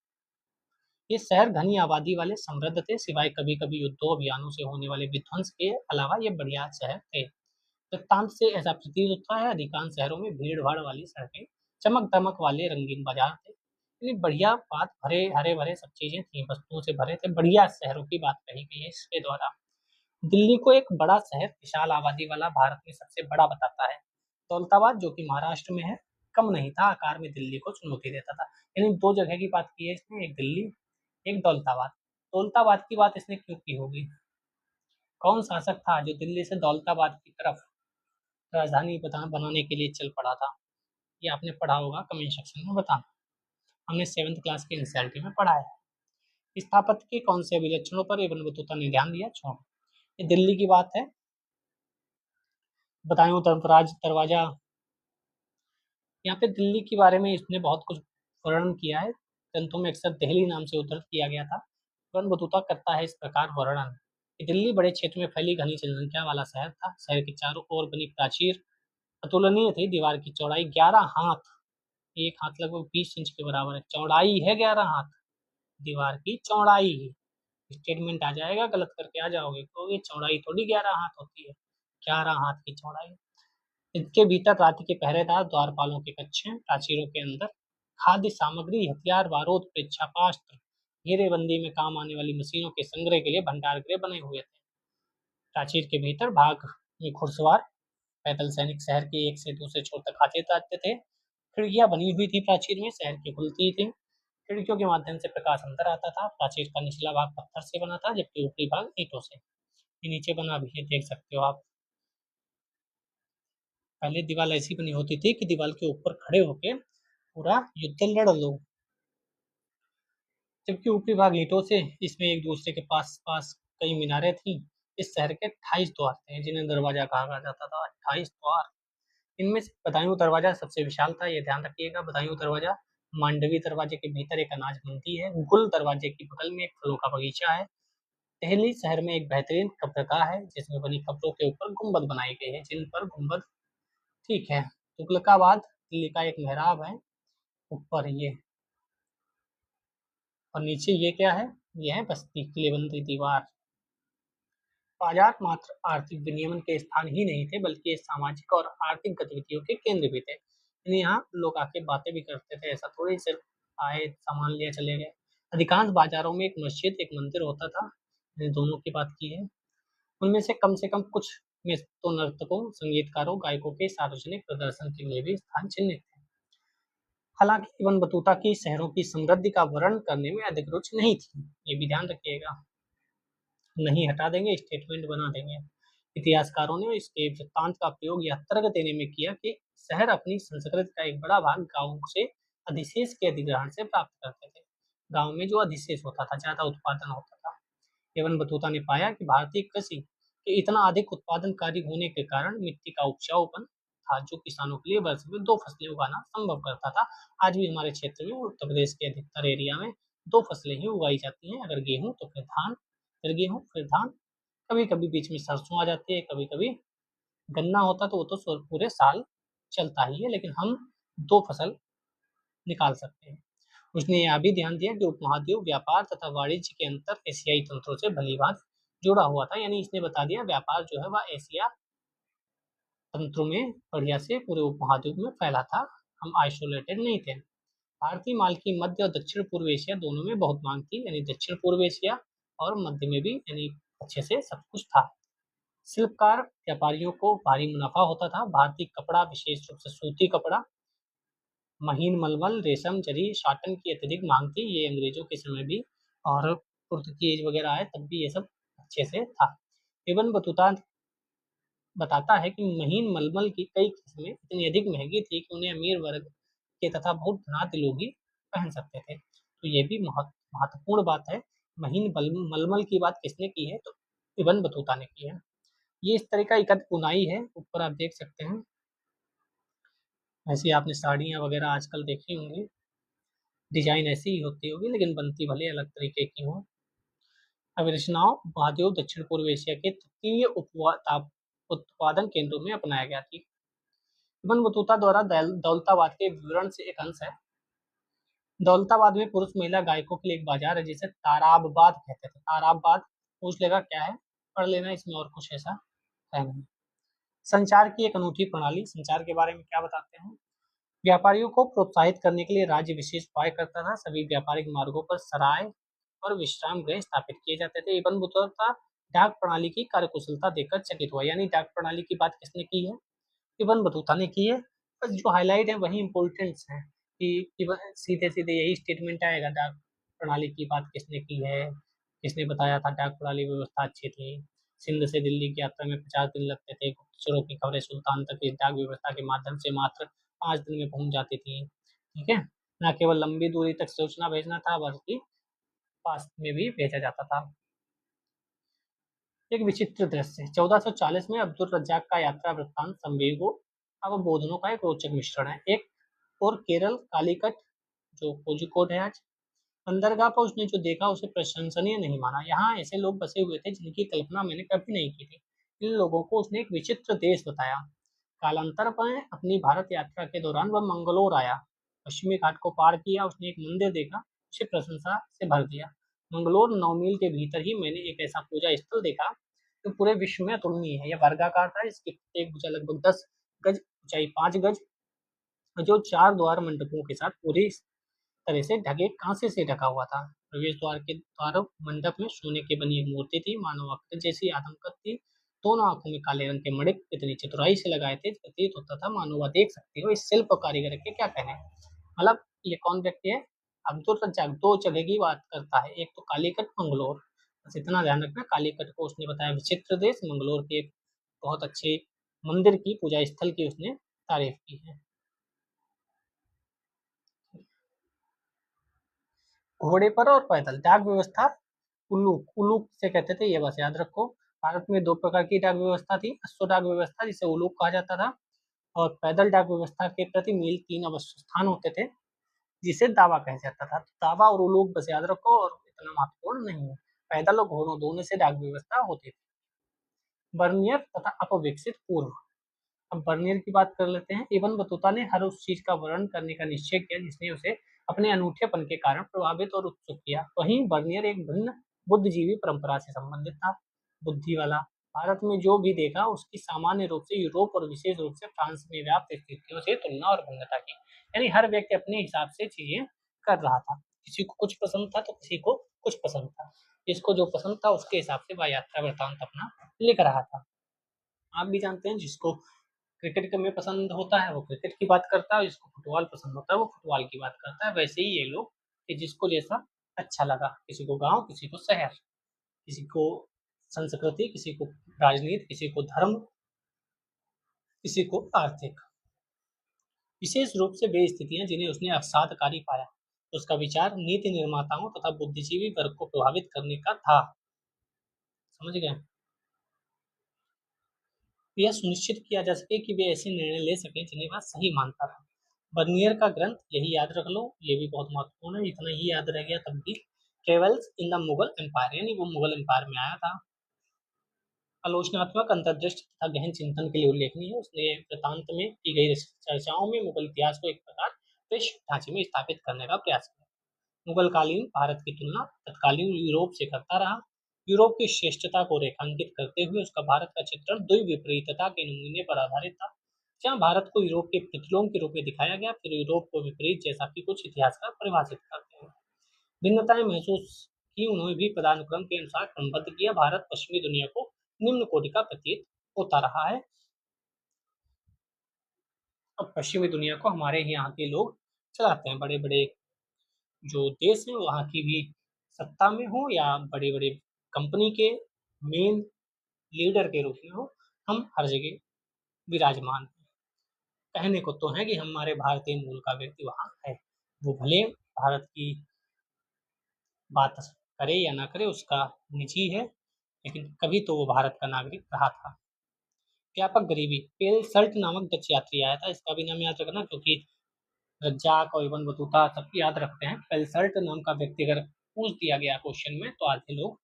ये शहर घनी आबादी वाले समृद्ध थे, सिवाय कभी-कभी युद्धों, अभियानों से होने वाले विध्वंस के अलावा ये बढ़िया शहर थे। वृत्तांत से ऐसा प्रतीत होता है अधिकांश शहरों में भीड़-भाड़ वाली सड़कें, चमक-दमक वाले रंगीन बाजार थे। यानी बढ़िया बात भरे हरे-भरे सब चीज़ें थी, वस्तुओं से भरे थे, बढ़िया शहरों की बात कही गई है इसके द्वारा। दिल्ली को एक बड़ा शहर, विशाल आबादी वाला, भारत में सबसे बड़ा बताता है। दौलताबाद जो कि महाराष्ट्र में है, कम नहीं था, आकार में दिल्ली को चुनौती देता था। यानी 2 जगह की बात की है इसने, एक दिल्ली, एक दौलताबाद। दौलताबाद की बात इसने क्यों की होगी? कौन शासक था जो दिल्ली से दौलताबाद की तरफ राजधानी बनाने के लिए चल पड़ा था? ये आपने पढ़ा होगा, कमेंट सेक्शन में बताना। हमने 7th क्लास के एनसीईआरटी में पढ़ा है। स्थापत्य के कौन से अभिलक्षणों पर इब्न बतूता ने ध्यान दिया? छोड़ो। ये दिल्ली की बात है। बदायूं दरवाजा, यहाँ पे दिल्ली के बारे में इसने बहुत कुछ वर्णन किया है। ग्रंथों में अक्सर दहली नाम से उद्धृत किया गया था। इब्न बतूता करता है इस प्रकार वर्णन कि दिल्ली बड़े क्षेत्र में फैली घनी जनसंख्या वाला शहर था। शहर के चारों ओर बनी प्राचीर अतुलनीय थी। दीवार की चौड़ाई 11 हाथ, एक हाथ लगभग 20 इंच के बराबर है। चौड़ाई है 11 हाथ, दीवार की चौड़ाई ही। स्टेटमेंट आ जाएगा, गलत करके आ जाओगे तो ये चौड़ाई थोड़ी 11 हाथ होती है, 11 हाथ की चौड़ाई। इनके भीतर रात्रि के पहरेदार, द्वारपालों के कक्ष, प्राचीरों के अंदर खाद्य सामग्री, हथियार, बारूद, प्रेक्षापास्त्र, घेरेबंदी में काम आने वाली मशीनों के संग्रह के लिए भंडार गृह बने हुए थे। प्राचीर के भीतर भाग में घुड़सवार पैदल सैनिक शहर के एक से दूसरे छोर तक आते जाते थे। खिड़कियां बनी हुई थी प्राचीर में, शहर की खुलती थी। खिड़कियों के माध्यम से प्रकाश अंदर आता था। प्राचीर का निचला भाग पत्थर से बना था, जबकि ऊपरी भाग ईंटों से। ये नीचे बना भी है, देख सकते हो आप। पहले दीवार ऐसी बनी होती थी कि दीवार के ऊपर खड़े होके पूरा युद्ध लड़ लो, जबकि ऊपरी भाग ईंटों से, इसमें एक दूसरे के पास पास कई मीनारें थी। इस शहर के 28 द्वार थे, जिन्हें दरवाजा कहा जाता था। 28 द्वार। इनमें से बदायूं दरवाजा सबसे विशाल था, ये ध्यान रखिएगा। बदायूं दरवाजा, मांडवी दरवाजे के भीतर एक अनाज मंडी है। गुल दरवाजे की बगल में एक फलों का बगीचा है। दहली शहर में एक बेहतरीन कब्रगाह है, जिसमें बनी कब्रों के ऊपर गुंबद बनाई गई है, जिन पर गुंबद, ठीक है। तुगलकाबाद दिल्ली का एक मेहराब है, ऊपर ये, और नीचे ये क्या है? ये है बस्ती, किलेबंदी दीवार। बाजार मात्र आर्थिक विनियमन के स्थान ही नहीं थे, बल्कि ये सामाजिक और आर्थिक गतिविधियों के केंद्र भी थे। यानी यहाँ लोग आके बातें भी करते थे, ऐसा थोड़ी सिर्फ आए सामान लिए चले गए। अधिकांश बाजारों में एक मस्जिद, एक मंदिर होता था। मैंने दोनों की बात की है। उनमें से कम कुछ में तो नर्तकों, संगीतकारों, गायकों के सार्वजनिक प्रदर्शन के लिए भी स्थान चिन्हित थे। हालांकि इब्न बतूता की शहरों की समृद्धि का वर्णन करने में अधिक रुचि नहीं थी, ये भी ध्यान रखिएगा। नहीं हटा देंगे, स्टेटमेंट बना देंगे। इतिहासकारों ने इसके वृत्तांत का प्रयोग यह तर्क देने में किया कि शहर अपनी संस्कृति का एक बड़ा भाग गाँव से अधिशेष के अधिग्रहण से प्राप्त करते थे। गाँव में जो अधिशेष होता था, ज्यादा उत्पादन होता था। इब्न बतूता ने पाया कि भारतीय कृषि के इतना अधिक उत्पादनकारी होने के कारण मिट्टी का उपजाऊपन था, जो किसानों के लिए वर्ष में 2 फसलें उगाना संभव करता था। आज भी हमारे क्षेत्र में, उत्तर प्रदेश के अधिकतर एरिया में 2 फसलें ही उगाई जाती हैं, अगर गेहूँ तो फिर धान, फिर गेहूँ, फिर धान। कभी-कभी बीच में सरसों आ जाती है, कभी-कभी गन्ना होता है, तो वो तो पूरे साल चलता ही है, लेकिन हम 2 फसल निकाल सकते हैं। उसने यह भी ध्यान दिया कि उपमहाद्वीप व्यापार तथा वाणिज्य के अंतर एशियाई तंत्रों से भलीभांति जुड़ा हुआ था। यानी इसने बता दिया व्यापार जो है वह एशिया तंत्रों में बढ़िया से पूरे उपमहाद्वीप में फैला था, हम आइसोलेटेड नहीं थे। भारतीय माल की मध्य और दक्षिण पूर्व एशिया दोनों में बहुत मांग थी, यानी दक्षिण पूर्व एशिया और मध्य में भी, यानी अच्छे से सब कुछ था। शिल्पकार व्यापारियों को भारी मुनाफा होता था। भारतीय कपड़ा, विशेष रूप से सूती कपड़ा, महीन मलमल, रेशम, जरी, शाटन की अत्यधिक मांग थी। ये अंग्रेजों के समय भी, और पुर्तगीज वगैरह आए तब भी ये सब अच्छे से था। इब्न बतूता बताता है कि महीन मलमल की कई किस्में इतनी अधिक महंगी थी कि उन्हें अमीर वर्ग के तथा बहुत धनाढ्य लोग ही पहन सकते थे। तो ये भी महत्वपूर्ण बात है। महीन मलमल की बात किसने की है? तो इब्न बतूता ने की है। ये इस तरह का एक बुनाई है, ऊपर आप देख सकते हैं। ऐसी आपने साड़ियाँ वगैरह आजकल देखी होंगी, डिजाइन ऐसी ही होती होगी लेकिन बनती भले अलग तरीके की हो। अब रचनाओं महाद्वीप दक्षिण पूर्व एशिया के तटीय उत्पादन केंद्रों में अपनाया गया थी। इब्न बतूता द्वारा दौलताबाद के विवरण से एक अंश है। दौलताबाद में पुरुष महिला गायकों के लिए एक बाजार है जिसे ताराबबाद कहते थे। ताराबबाद पूछ लेगा क्या है, पढ़ लेना, इसमें और कुछ ऐसा है नहीं। संचार की एक अनूठी प्रणाली। संचार के बारे में क्या बताते हैं? व्यापारियों को प्रोत्साहित करने के लिए राज्य विशेष उपाय करता था। सभी व्यापारिक मार्गों पर सराय और विश्राम गृह स्थापित किए जाते थे। इब्न बतूता डाक प्रणाली की कार्यकुशलता देखकर चकित हुआ। यानी डाक प्रणाली की बात किसने की है? इब्न बतूता ने की है। बस जो हाईलाइट है वही इंपॉर्टेंट्स हैं कि सीधे सीधे यही स्टेटमेंट आएगा, डाक प्रणाली की बात किसने की है, किसने बताया था डाक प्रणाली व्यवस्था अच्छी थी। सिंध से दिल्ली की यात्रा में 50 दिन लगते थे। गुप्तचरों की खबरें सुल्तान तक इस डाक व्यवस्था के माध्यम से मात्र 5 दिन में पहुंच जाती थी। ठीक है, न केवल लंबी दूरी तक सूचना भेजना था बल्कि पास में भी भेजा जाता था। एक विचित्र दृश्य। 1440 में अब्दुल रज्जाक का यात्रा वृत्तांत संवेगों अवबोधनों का एक रोचक मिश्रण है। एक और केरल कालीकट, जो कोझिकोड है आज, बंदरगाह पर उसने जो देखा उसे प्रशंसनीय नहीं माना। यहाँ ऐसे लोग बसे हुए थे जिनकी कल्पना मैंने कभी नहीं की थी। इन लोगों को उसने एक विचित्र देश बताया। कालांतर में अपनी भारत यात्रा के दौरान वह मंगलोर आया। पश्चिमी घाट को पार किया, उसने एक मंदिर देखा, उसे प्रशंसा से भर दिया। मंगलोर 9 मील के भीतर ही मैंने एक ऐसा पूजा स्थल देखा जो पूरे विश्व में अतुलनीय है। यह वर्गाकार था, इसकी एक भुजा लगभग 10 गज, ऊंचाई 5 गज, जो 4 द्वार मंडपों के साथ पूरी तरह से ढके कांसे से ढका हुआ था। प्रवेश द्वार के द्वार मंडप में सोने की बनी एक मूर्ति थी, मानव आकृति जैसी, आदमकद थी। दोनों आंखों में काले रंग के मणिक इतनी चतुराई से लगाए थे, प्रतीत होता था मानो वह देख सकती हो इस शिल्प कारीगर के क्या कहने। मतलब ये कौन व्यक्ति है? अब्दुल रज्जाक। दो जगह की बात करता है, एक तो कालीकट, मंगलोर। बस इतना ध्यान रखना, कालीकट को उसने बताया विचित्र देश, मंगलोर के एक बहुत अच्छे मंदिर की, पूजा स्थल की उसने तारीफ की है। घोड़े पर और पैदल डाक व्यवस्था। उल्लूक, उल्लूक से कहते थे, ये बस याद रखो। भारत में 2 प्रकार की डाक व्यवस्था थी। अश्व डाक व्यवस्था, जिसे उल्लूक कहा जाता था, और पैदल डाक व्यवस्था के प्रति मील 3 अवश्य स्थान होते थे, जिसे दावा कहा जाता था। तो दावा और उल्लूक बस याद रखो, और इतना महत्वपूर्ण नहीं है। पैदल और घोड़ों दोनों से डाक व्यवस्था होती थी। बर्नियर तथा अपविकसित पूर्व। अब बर्नियर की बात कर लेते हैं। इब्न बतूता ने हर उस चीज का वर्णन करने का निश्चय किया जिसने उसे अपने अनूठेपन के कारण प्रभावित और उत्सुक किया। वहीं बर्नियर एक भिन्न बुद्धिजीवी परंपरा से संबंधित था। बुद्धि वाला। भारत में जो भी देखा उसकी सामान्य रूप से यूरोप और विशेष रूप से फ्रांस में व्याप्त स्थितियों से तुलना और भिन्नता की। यानी हर व्यक्ति अपने हिसाब से चीजें कर रहा था। किसी को कुछ पसंद था तो किसी को कुछ पसंद था। जिसको जो पसंद था उसके हिसाब से वह यात्रा वृत्तांत अपना लिख रहा था। आप भी जानते हैं, जिसको क्रिकेट में पसंद होता है वो क्रिकेट की बात करता है, जिसको फुटबॉल पसंद होता है वो फुटबॉल की बात करता है। वैसे ही ये लोग कि जिसको जैसा अच्छा लगा, किसी को गांव, किसी को शहर, किसी को संस्कृति, किसी को राजनीति, किसी को धर्म, किसी को आर्थिक। विशेष रूप से वे स्थितियां जिन्हें उसने अवसादकारी पाया, उसका विचार नीति निर्माताओं तथा बुद्धिजीवी वर्ग को प्रभावित करने का था। समझ गए? यह सुनिश्चित किया जा सके कि वे ऐसे निर्णय ले सकें जिन्हें वह सही मानता था। बर्नियर का ग्रंथ, यही याद रख लो, ये भी बहुत महत्वपूर्ण है, इतना ही याद रह गया तब भी। Travels in the Mughal empire, यानी वो मुगल एम्पायर में आया था। आलोचनात्मक अंतर्दृष्टि तथा गहन चिंतन के लिए उल्लेखनीय है। उसने वृत्तांत में की गई चर्चाओं में मुगल इतिहास को एक प्रकार विश्व ढांचे में स्थापित करने का प्रयास किया। मुगल कालीन भारत की तुलना तत्कालीन यूरोप से करता रहा। यूरोप की श्रेष्ठता को रेखांकित करते हुए उसका भारत का चित्रण द्विविपरीतता के नमूने पर आधारित था। जहाँ भारत को यूरोप के प्रतिलोम के रूप में दिखाया गया, फिर यूरोप को विपरीत, जैसा कि कुछ इतिहासकार परिभाषित करते हैं। भिन्नताएं महसूस की, उन्होंने भी पदानुक्रम के अनुसार क्रमबद्ध किया। भारत पश्चिमी दुनिया को निम्न कोटि का प्रतीत होता रहा है। अब पश्चिमी दुनिया को हमारे यहाँ के लोग चलाते हैं। बड़े बड़े जो देश हैं वहाँ की भी सत्ता में हो या बड़े बड़े कंपनी के मेन लीडर के रूप में हो, हम हर जगह विराजमान हैं। कहने को तो है कि हमारे भारतीय मूल का व्यक्ति वहाँ है। वो भले भारत की बात करे या ना करे उसका निजी है, लेकिन कभी तो वो भारत का नागरिक रहा था। व्यापक गरीबी, पेलसल्ट नामक डच यात्री आया था, इसका भी नाम याद रखना क्योंकि रज्जाक और इब्न बतूता सब याद रखते हैं। पेलसल्ट नाम का व्यक्ति अगर पूछ दिया गया क्वेश्चन में तो आधे लोग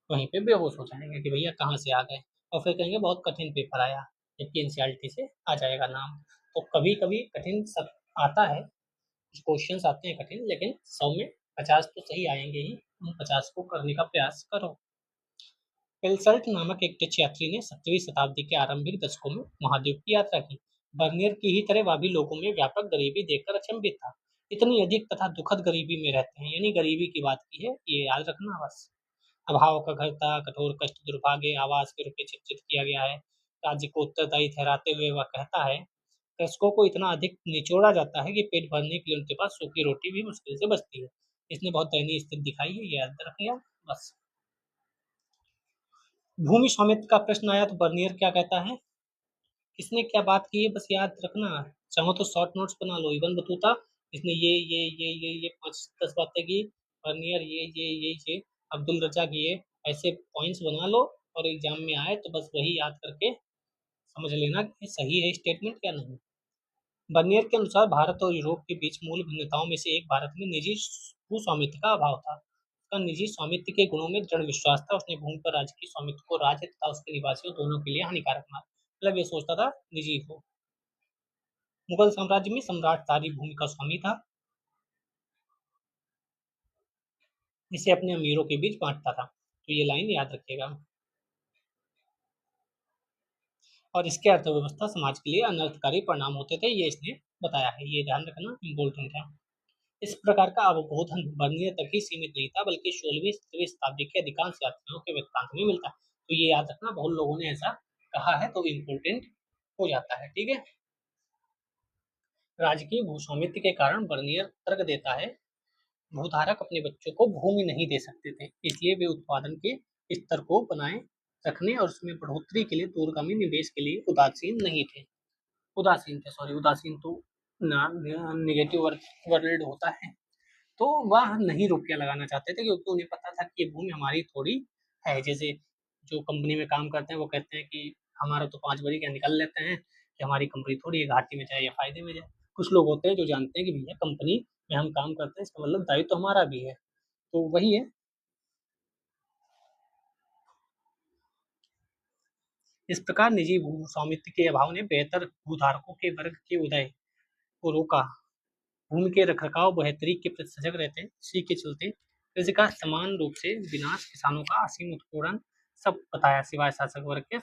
वहीं पे बेहोश हो जाएंगे कि भैया कहाँ से आ गए, और फिर कहेंगे बहुत कठिन पेपर आया, जबकि एनसीईआरटी से आ जाएगा नाम। तो कभी कभी कठिन सब आता है, क्वेश्चन आते हैं कठिन, लेकिन 100 में 50 तो सही आएंगे ही। उन 50 को करने का प्रयास करो। पेलसल्ट नामक एक डच यात्री ने 17वीं शताब्दी के आरंभिक दशकों में महाद्वीप की यात्रा की। बर्नियर की ही तरह वह भी लोगों में व्यापक गरीबी देखकर अचंभित था। इतनी अधिक तथा दुखद गरीबी में रहते हैं, यानी गरीबी की बात की है, ये याद रखना बस। अभाव का घर था, कठोर कष्ट, दुर्भाग्य, आवास के रूप में चित्रित किया गया है। राज्य को उत्तरदायी ठहराते हुए वह कहता है, कृषकों को इतना अधिक निचोड़ा जाता है कि पेट भरने के लिए उनके पास सूखी रोटी भी मुश्किल से बचती है। इसने बहुत दयनीय स्थिति दिखाई है, ये याद रखिए बस। भूमि स्वामित्व का प्रश्न आया तो बर्नियर क्या कहता है, किसने क्या बात की है बस याद रखना। चाहो तो शॉर्ट नोट्स बना लो। इबन बतूता, इसने ये 5-10 बातें की। बर्नियर ये अब्दुल रजाक ये, ऐसे पॉइंट्स बना लो और एग्जाम में आए तो बस वही याद करके समझ लेना कि सही है स्टेटमेंट या नहीं। बर्नियर के अनुसार भारत और यूरोप के बीच मूल भिन्नताओं में से एक भारत में निजी भू स्वामित्व का अभाव था। उसका निजी स्वामित्व के गुणों में दृढ़ विश्वास था। उसने भूमि पर राज्य की स्वामित्व को राज्य तथा उसके निवासियों दोनों के लिए हानिकारक माना। मतलब ये सोचता था निजी हो। मुगल साम्राज्य में सम्राट सारी भूमि का स्वामी था, जिसे अपने अमीरों के बीच बांटता था। तो ये लाइन याद रखिएगा। और इसके अर्थव्यवस्था समाज के लिए अनर्थकारी परिणाम होते थे, ये इसने बताया है, ये ध्यान रखना इम्पोर्टेंट है। इस प्रकार का अवबोधन बर्नियर तक ही सीमित नहीं था, बल्कि 16वीं-17वीं शताब्दी के अधिकांश यात्रियों के वृत्तांत में मिलता है। तो ये याद रखना, बहुत लोगों ने ऐसा कहा है तो इम्पोर्टेंट हो जाता है। ठीक है। राजकीय भूस्वामित्व के कारण बर्नियर तर्क देता है, भूधारक अपने बच्चों को भूमि नहीं दे सकते थे, इसलिए वे उत्पादन के स्तर को बनाए रखने और उसमें बढ़ोतरी के लिए दूरगामी निवेश के लिए उदासीन नहीं थे। उदासीन थे, सॉरी, उदासीन तो निगेटिव वर्ड होता है। तो वह नहीं रुपया लगाना चाहते थे क्योंकि उन्हें पता था कि ये भूमि हमारी थोड़ी है। जैसे जो कंपनी में काम करते हैं वो कहते हैं कि हमारा तो 5 बजे क्या निकल लेते हैं कि हमारी कंपनी थोड़ी है, घाटे में जाए या फायदे में जाए। कुछ लोग होते हैं जो जानते हैं कि भैया कंपनी में हम काम करते हैं, इसका मतलब दायित्व तो हमारा भी है। तो वही है। इस प्रकार निजी भू स्वामित्व के अभाव ने बेहतर भूधारकों के वर्ग के उदय को रोका। भूमि के रखरखाव बेहतरी के प्रति सजग रहते हैं, इसी के चलते कृषि का समान रूप से विनाश, किसानों का असीम उत्पीड़न, सब बताया सिवाय शासक वर्ग के।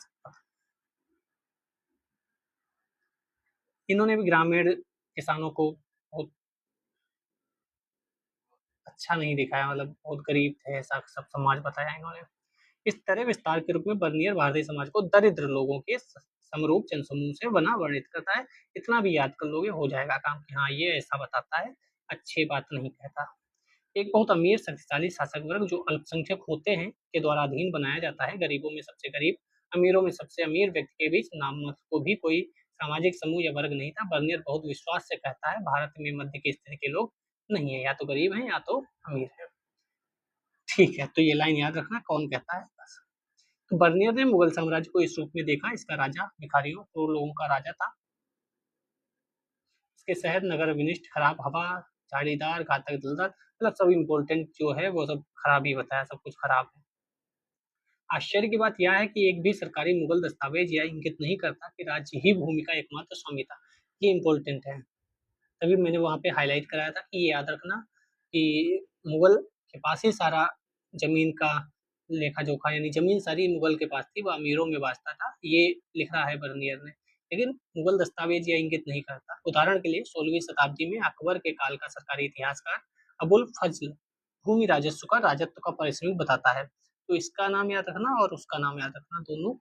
इन्होंने भी ग्रामीण किसानों को बहुत अच्छा नहीं दिखाया, मतलब बहुत गरीब थे, ऐसा सब समाज बताया इन्होंने। इस तरह विस्तार के रूप में बर्नियर भारतीय समाज को दरिद्र लोगों के समरूप जनसमूह से बना वर्णित करता है। इतना भी याद कर लोगे हो जाएगा काम कि हाँ ये ऐसा बताता है, अच्छी बात नहीं कहता। एक बहुत अमीर शक्तिशाली शासक वर्ग जो अल्पसंख्यक होते हैं के द्वारा अधीन बनाया जाता है। गरीबों में सबसे गरीब, अमीरों में सबसे अमीर व्यक्ति के बीच नाम को भी कोई सामाजिक समूह या वर्ग नहीं था। बर्नियर बहुत विश्वास से कहता है, भारत में मध्य के स्तर के लोग नहीं है, या तो गरीब हैं या तो अमीर है। ठीक है, तो ये लाइन याद रखना कौन कहता है बस। तो बर्नियर ने मुगल साम्राज्य को इस रूप में देखा, इसका राजा भिखारियों और लोगों का राजा था। इसके शहर नगर विनिष्ट, खराब हवा, झाड़ीदार, घातक दलदल, मतलब सब इम्पोर्टेंट जो है वो सब खराब ही बताया, सब कुछ खराब है। आश्चर्य की बात यह है कि एक भी सरकारी मुगल दस्तावेज यह इंगित नहीं करता कि राज्य ही भूमि का एकमात्र स्वामी था। ये इम्पोर्टेंट है, तभी मैंने वहां पे हाईलाइट कराया था कि ये याद रखना कि मुगल के पास ही सारा जमीन का लेखा जोखा, यानी जमीन सारी मुगल के पास थी, वह अमीरों में बांटता था, ये लिख रहा है बर्नियर ने। लेकिन मुगल दस्तावेज यह इंगित नहीं करता। उदाहरण के लिए 16वीं शताब्दी में अकबर के काल का सरकारी इतिहासकार अबुल फजल भूमि राजस्व का राजत्व का परिसीमक बताता है। तो इसका नाम याद रखना और उसका नाम याद रखना, दोनों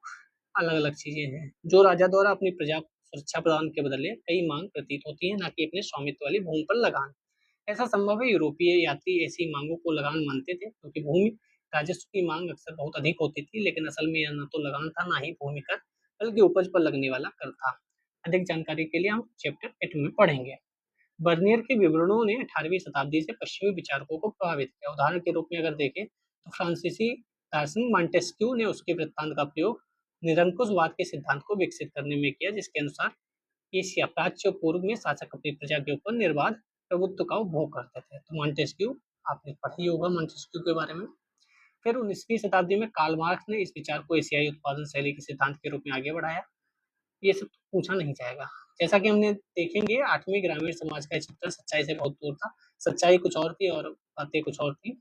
अलग अलग चीजें हैं। जो राजा द्वारा अपनी प्रजा को सुरक्षा प्रदान के बदले कई मांग प्रतीत होती है, ना कि अपने स्वामित्व वाली भूमि पर लगान। ऐसा संभव है, यूरोपीय यात्री ऐसी मांगों को लगान मानते थे क्योंकि भूमि राजस्व की मांग अक्सर बहुत अधिक होती थी, लेकिन असल में यह न तो लगान था ना ही भूमि कर। बल्कि उपज पर लगने वाला कर था। अधिक जानकारी के लिए हम चैप्टर 8 में पढ़ेंगे। बर्नियर के विवरणों ने 18वीं शताब्दी से पश्चिमी विचारकों को प्रभावित किया। उदाहरण के रूप में अगर देखें तो फ्रांसीसी दार्शनिक मॉन्टेस्क्यू ने उसके वृत्तांत का प्रयोग निरंकुशवाद के सिद्धांत को विकसित करने में किया, जिसके अनुसार एशिया प्राच्य और पूर्व में शासक अपनी प्रजा के ऊपर निर्बाध प्रभुत्व का उपभोग करते थे। तो मॉन्टेस्क्यू, आपने पढ़ा ही होगा मॉन्टेस्क्यू के बारे में। फिर 19वीं शताब्दी में कार्ल मार्क्स ने इस विचार को एशियाई उत्पादन शैली के सिद्धांत के रूप में आगे बढ़ाया। ये सब तो पूछा नहीं जाएगा। जैसा कि हमने देखेंगे 8वीं ग्रामीण समाज का चैप्टर सच्चाई से बहुत दूर था। सच्चाई कुछ और थी और बातें कुछ और थी।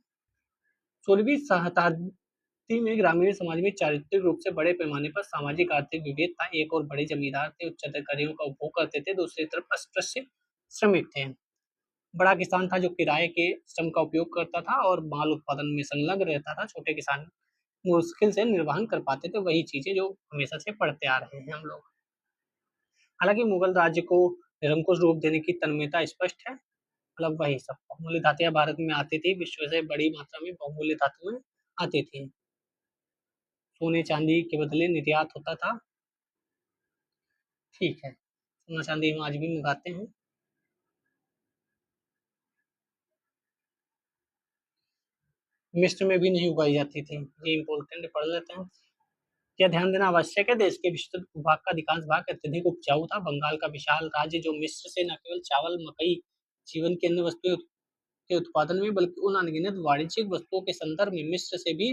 16वीं शताब्दी में ग्रामीण समाज में चारित्रिक रूप से बड़े पैमाने पर सामाजिक आर्थिक विभेद था। एक और बड़े जमींदार थे, उच्च अधिकारियों का उपभोग करते थे, दूसरी तरफ अस्पृश्य श्रमिक थे। बड़ा किसान था जो किराए के श्रम का उपयोग करता था और माल उत्पादन में संलग्न रहता था। छोटे किसान मुश्किल से निर्वहन कर पाते थे वही चीजें जो हमेशा से पढ़ते आ रहे हैं हम लोग। हालांकि मुगल राज्य को निरंकुश रूप देने की तन्मयता स्पष्ट है। मतलब वही सब बहुमूल्य धातुएं भारत में आती थी, विश्व से बड़ी मात्रा में बहुमूल्य धातुएं आती थी। सोने चांदी के बदले निर्यात होता था। ठीक है, सोना चांदी हम आज भी मंगाते हैं। मिस्र में भी नहीं उगाई जाती थी, ये इम्पोर्टेंट पढ़ लेते हैं। यह ध्यान देना आवश्यक है, देश के विस्तृत भूभाग का अधिकांश भाग अत्यधिक उपजाऊ था। बंगाल का विशाल राज्य जो मिस्र से न केवल चावल, मकई, जीवन की अन्य वस्तुएं के उत्पादन में बल्कि उन अनगिनत वाणिज्यिक वस्तुओं के संदर्भ में मिस्र से भी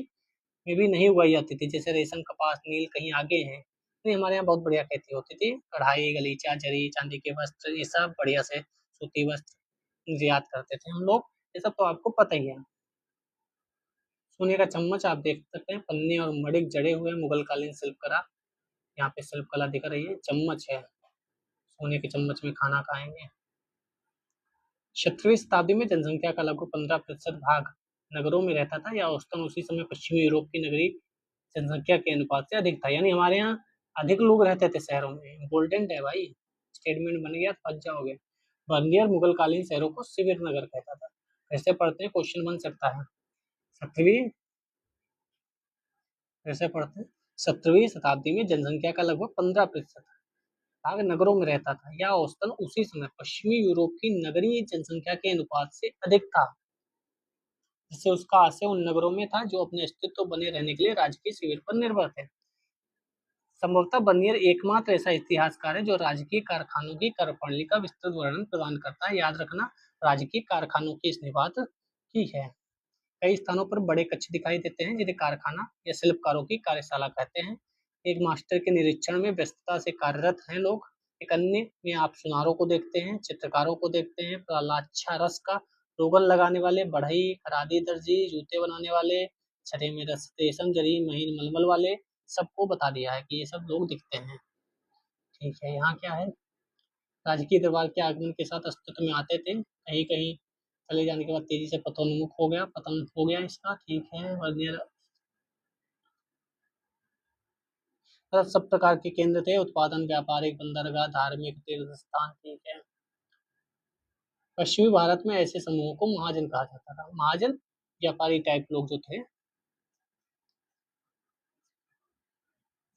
नहीं उगाई जाती थी, जैसे रेशम, कपास, नील कहीं आगे हैं। नहीं, हमारे यहाँ बहुत बढ़िया खेती होती थी। कढ़ाई, गलीचा, जरी, चांदी के वस्त्र, ये सब बढ़िया से सूती वस्त्र निर्यात करते थे हम लोग। ये सब तो आपको पता ही है। सोने का चम्मच आप देख सकते हैं, पन्ने और मणिक जड़े हुए मुगलकालीन शिल्पकला। यहाँ पे शिल्पकला दिख रही है, चम्मच है, सोने के चम्मच में खाना खाएंगे। 17वीं शताब्दी में जनसंख्या का लगभग 15% भाग नगरों में रहता था, या औसतन उसी समय पश्चिमी यूरोप की नगरी जनसंख्या के अनुपात से अधिक था। यानी हमारे यहाँ अधिक लोग रहते थे शहरों में। इम्पोर्टेंट है भाई, स्टेटमेंट बन गया, फंस जाओगे। बर्नियर मुगलकालीन शहरों को शिविर नगर कहता था। कैसे पढ़ते हैं, क्वेश्चन बन सकता है। 17वीं कैसे पढ़ते हैं, 17वीं शताब्दी में जनसंख्या का लगभग 15% भाग नगरों में रहता था, या औसतन उसी समय पश्चिमी यूरोप की नगरीय जनसंख्या के अनुपात से अधिक था, जिससे उसका आशय उन नगरों में था जो अपने अस्तित्व बने रहने के लिए राजकीय शिविर पर निर्भर थे। संभवतः बर्नियर एकमात्र ऐसा इतिहासकार है जो राजकीय कारखानों की कार्यप्रणाली का विस्तृत वर्णन प्रदान करता है। याद रखना, राजकीय कारखानों की इसने बात की है। कई स्थानों पर बड़े कक्ष दिखाई देते हैं जिन्हें कारखाना या शिल्पकारों की कार्यशाला कहते हैं। एक मास्टर के निरीक्षण में व्यस्तता से कार्यरत हैं लोग, एक अन्य में आप सुनारों को देखते हैं, चित्रकारों को देखते हैं, प्रलाच्छा रस का रोगन लगाने वाले, बढ़ई, खरादी दर्जी, जूते बनाने वाले, छठे में रेशम जरी महीन मलमल वाले, सबको बता दिया है कि ये सब लोग दिखते हैं। ठीक है, यहाँ क्या है, राजकीय दरबार के आगमन के साथ अस्तित्व में आते थे, कहीं कहीं चले जाने के बाद तेजी से पतोन्मुख हो गया, पतन हो गया इसका। ठीक है, वर्नियर सब प्रकार के केंद्र थे, उत्पादन, व्यापारिक, बंदरगाह, धार्मिक, तीर्थ स्थान। ठीक है, पश्चिमी भारत में ऐसे समूहों को महाजन कहा जाता था। महाजन व्यापारी टाइप लोग जो थे,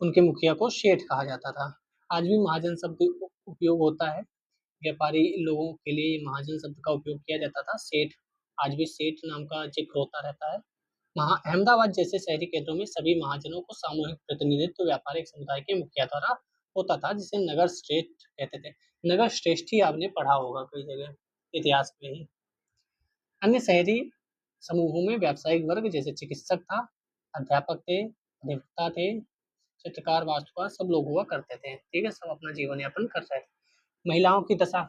उनके मुखिया को शेठ कहा जाता था। आज भी महाजन शब्द उपयोग होता है, व्यापारी लोगों के लिए महाजन शब्द का उपयोग किया जाता था। सेठ, आज भी सेठ नाम का जिक्र होता रहता है। अहमदाबाद जैसे शहरी केंद्रों में सभी महाजनों को सामूहिक प्रतिनिधित्व व्यापारिक समुदाय के मुखिया द्वारा होता था, जिसे नगर श्रेष्ठ कहते थे। नगर श्रेष्ठ ही आपने पढ़ा होगा कई जगह इतिहास में ही। अन्य शहरी समूहों में व्यावसायिक वर्ग जैसे चिकित्सक था, अध्यापक थे, अधिवक्ता थे, चित्रकार, वास्तुकार, सब लोग हुआ करते थे। ठीक है, सब अपना जीवन यापन कर रहे थे। महिलाओं की दशा,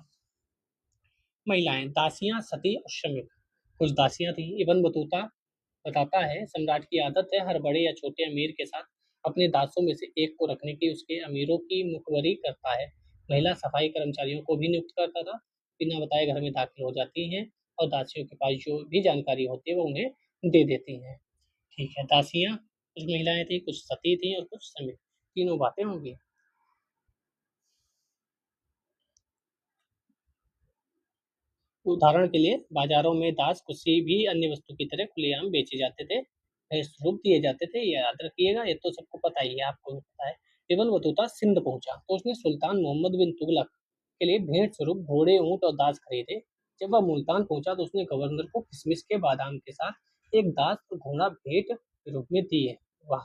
महिलाएं दासियां, सती और श्रमिक। कुछ दासियां थी। इब्न बतूता बताता है, सम्राट की आदत है हर बड़े या छोटे अमीर के साथ अपने दासों में से एक को रखने की, उसके अमीरों की मुखबरी करता है। महिला सफाई कर्मचारियों को भी नियुक्त करता था, बिना बताए घर में दाखिल हो जाती हैं और दासियों के पास जो भी जानकारी होती है वो उन्हें दे देती हैं। ठीक है, दासियां कुछ महिलाएं थी, कुछ सती थी और कुछ श्रमिक, तीनों बातें होंगी। उदाहरण के लिए बाजारों में दास किसी भी अन्य वस्तु की तरह खुलेआम बेचे जाते थे, रूप दिए जाते थे। ये याद रखिएगा, ये तो सबको पता ही है, आपको भी पता है। इब्न बतूता सिंध पहुंचा तो उसने सुल्तान मोहम्मद बिन तुगलक के लिए भेंट स्वरूप घोड़े, ऊंट और दास खरीदे। जब वह मुल्तान पहुंचा तो उसने गवर्नर को किशमिश के बादाम के साथ एक दास और घोड़ा भेंट के रूप में दिए। वाह।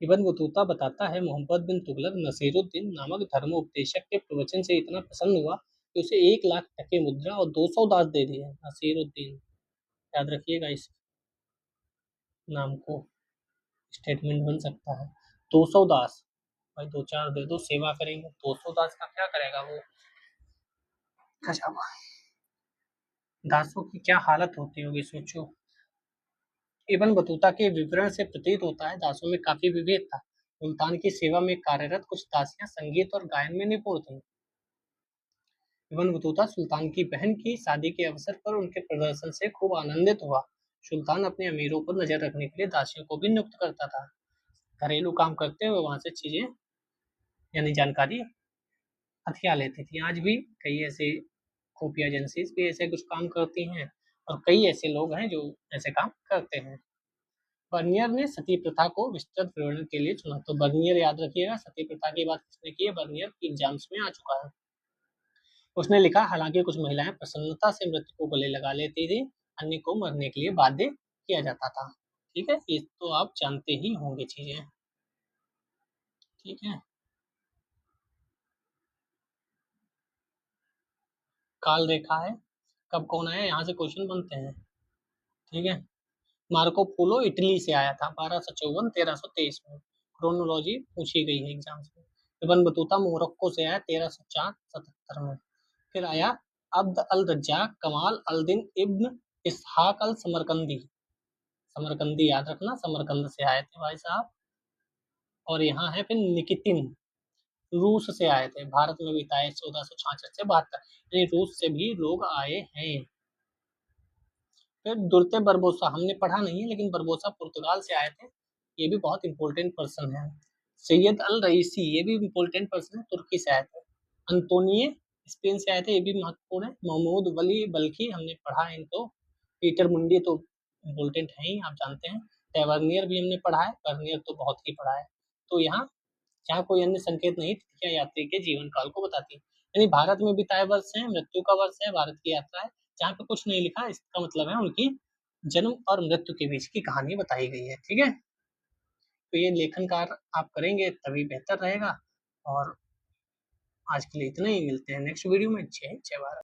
इब्न बतूता बताता है मोहम्मद बिन तुगलक नसीरुद्दीन नामक धर्मोपदेशक के प्रवचन से इतना प्रसन्न हुआ कि उसे 1 लाख टके मुद्रा और 200 दास दे दिए। नसीरुद्दीन, याद रखिएगा इस नाम को, स्टेटमेंट बन सकता है। 200 दास, भाई 2-4 दे दो, सेवा करेंगे। 200 दास का क्या करेगा वो? गजब। दासों की क्या हालत होती होगी सोचो। इब्न बतूता के विवरण से प्रतीत होता है दासों में काफी विभेद था। सुल्तान की सेवा में कार्यरत कुछ दासियां संगीत और गायन में निपुण थीं। इब्न बतूता सुल्तान की बहन की शादी के अवसर पर उनके प्रदर्शन से खूब आनंदित हुआ। सुल्तान अपने अमीरों पर नजर रखने के लिए दासियों को भी नियुक्त करता था। घरेलू काम करते हुए वहां से चीजें यानी जानकारी हथिया लेती थी। आज भी कई ऐसे खुफिया एजेंसीज भी ऐसे कुछ काम करती हैं और कई ऐसे लोग हैं जो ऐसे काम करते हैं। बर्नियर ने सती प्रथा को विस्तृत विवरण के लिए चुना। तो बर्नियर, याद रखिएगा, सती प्रथा की बात किसने की है? बर्नियर एग्जाम्स में आ चुका है। उसने लिखा, हालांकि कुछ महिलाएं प्रसन्नता से मृत्यु को गले लगा लेती थी, अन्य को मरने के लिए बाध्य किया जाता था। ठीक है, ये तो आप जानते ही होंगे चीजें। ठीक है, काल रेखा है, कब कौन आया, यहाँ से क्वेश्चन बनते हैं। ठीक है, मार्को पोलो इटली से आया था 1254-1323 में। क्रोनोलॉजी पूछी गई है एग्जाम्स में। इब्न बतूता मोरक्को से आया 1304-77 में। फिर आया अब्द अल रज्जाक कमाल अल दिन इब्न इसहाक अल समरकंदी। समरकंदी याद रखना, समरकंद से आए थे भाई साहब। और यहाँ है फिर निकितिन, रूस से आए थे, भारत में बिताए 1466 से 72, यानी रूस से भी लोग आए हैं। फिर दुर्ते बरबोसा, हमने पढ़ा नहीं है लेकिन बरबोसा पुर्तगाल से आए थे, ये भी बहुत इंपॉर्टेंट पर्सन है। सैयद अल रईसी, ये भी इंपॉर्टेंट पर्सन है, तुर्की से आए थे। अंतोनिये स्पेन से आए थे, ये भी महत्वपूर्ण है। महमूद वली बल्खी, हमने पढ़ा है इनको। पीटर मुंडी तो इम्पोर्टेंट है ही, आप जानते हैं। टेवर्नियर भी हमने पढ़ा है, वर्नियर तो बहुत ही पढ़ा है। तो यहाँ जहाँ कोई अन्य संकेत नहीं, तिथियां यात्री के जीवन काल को बताती है। यानी भारत में बिताए वर्ष है, मृत्यु का वर्ष है, भारत की यात्रा है। जहाँ पे कुछ नहीं लिखा, इसका मतलब है उनकी जन्म और मृत्यु के बीच की कहानी बताई गई है। ठीक है, तो ये लेखन कार्य आप करेंगे तभी बेहतर रहेगा। और आज के लिए इतना ही, मिलते हैं नेक्स्ट वीडियो में। जय जय भारत।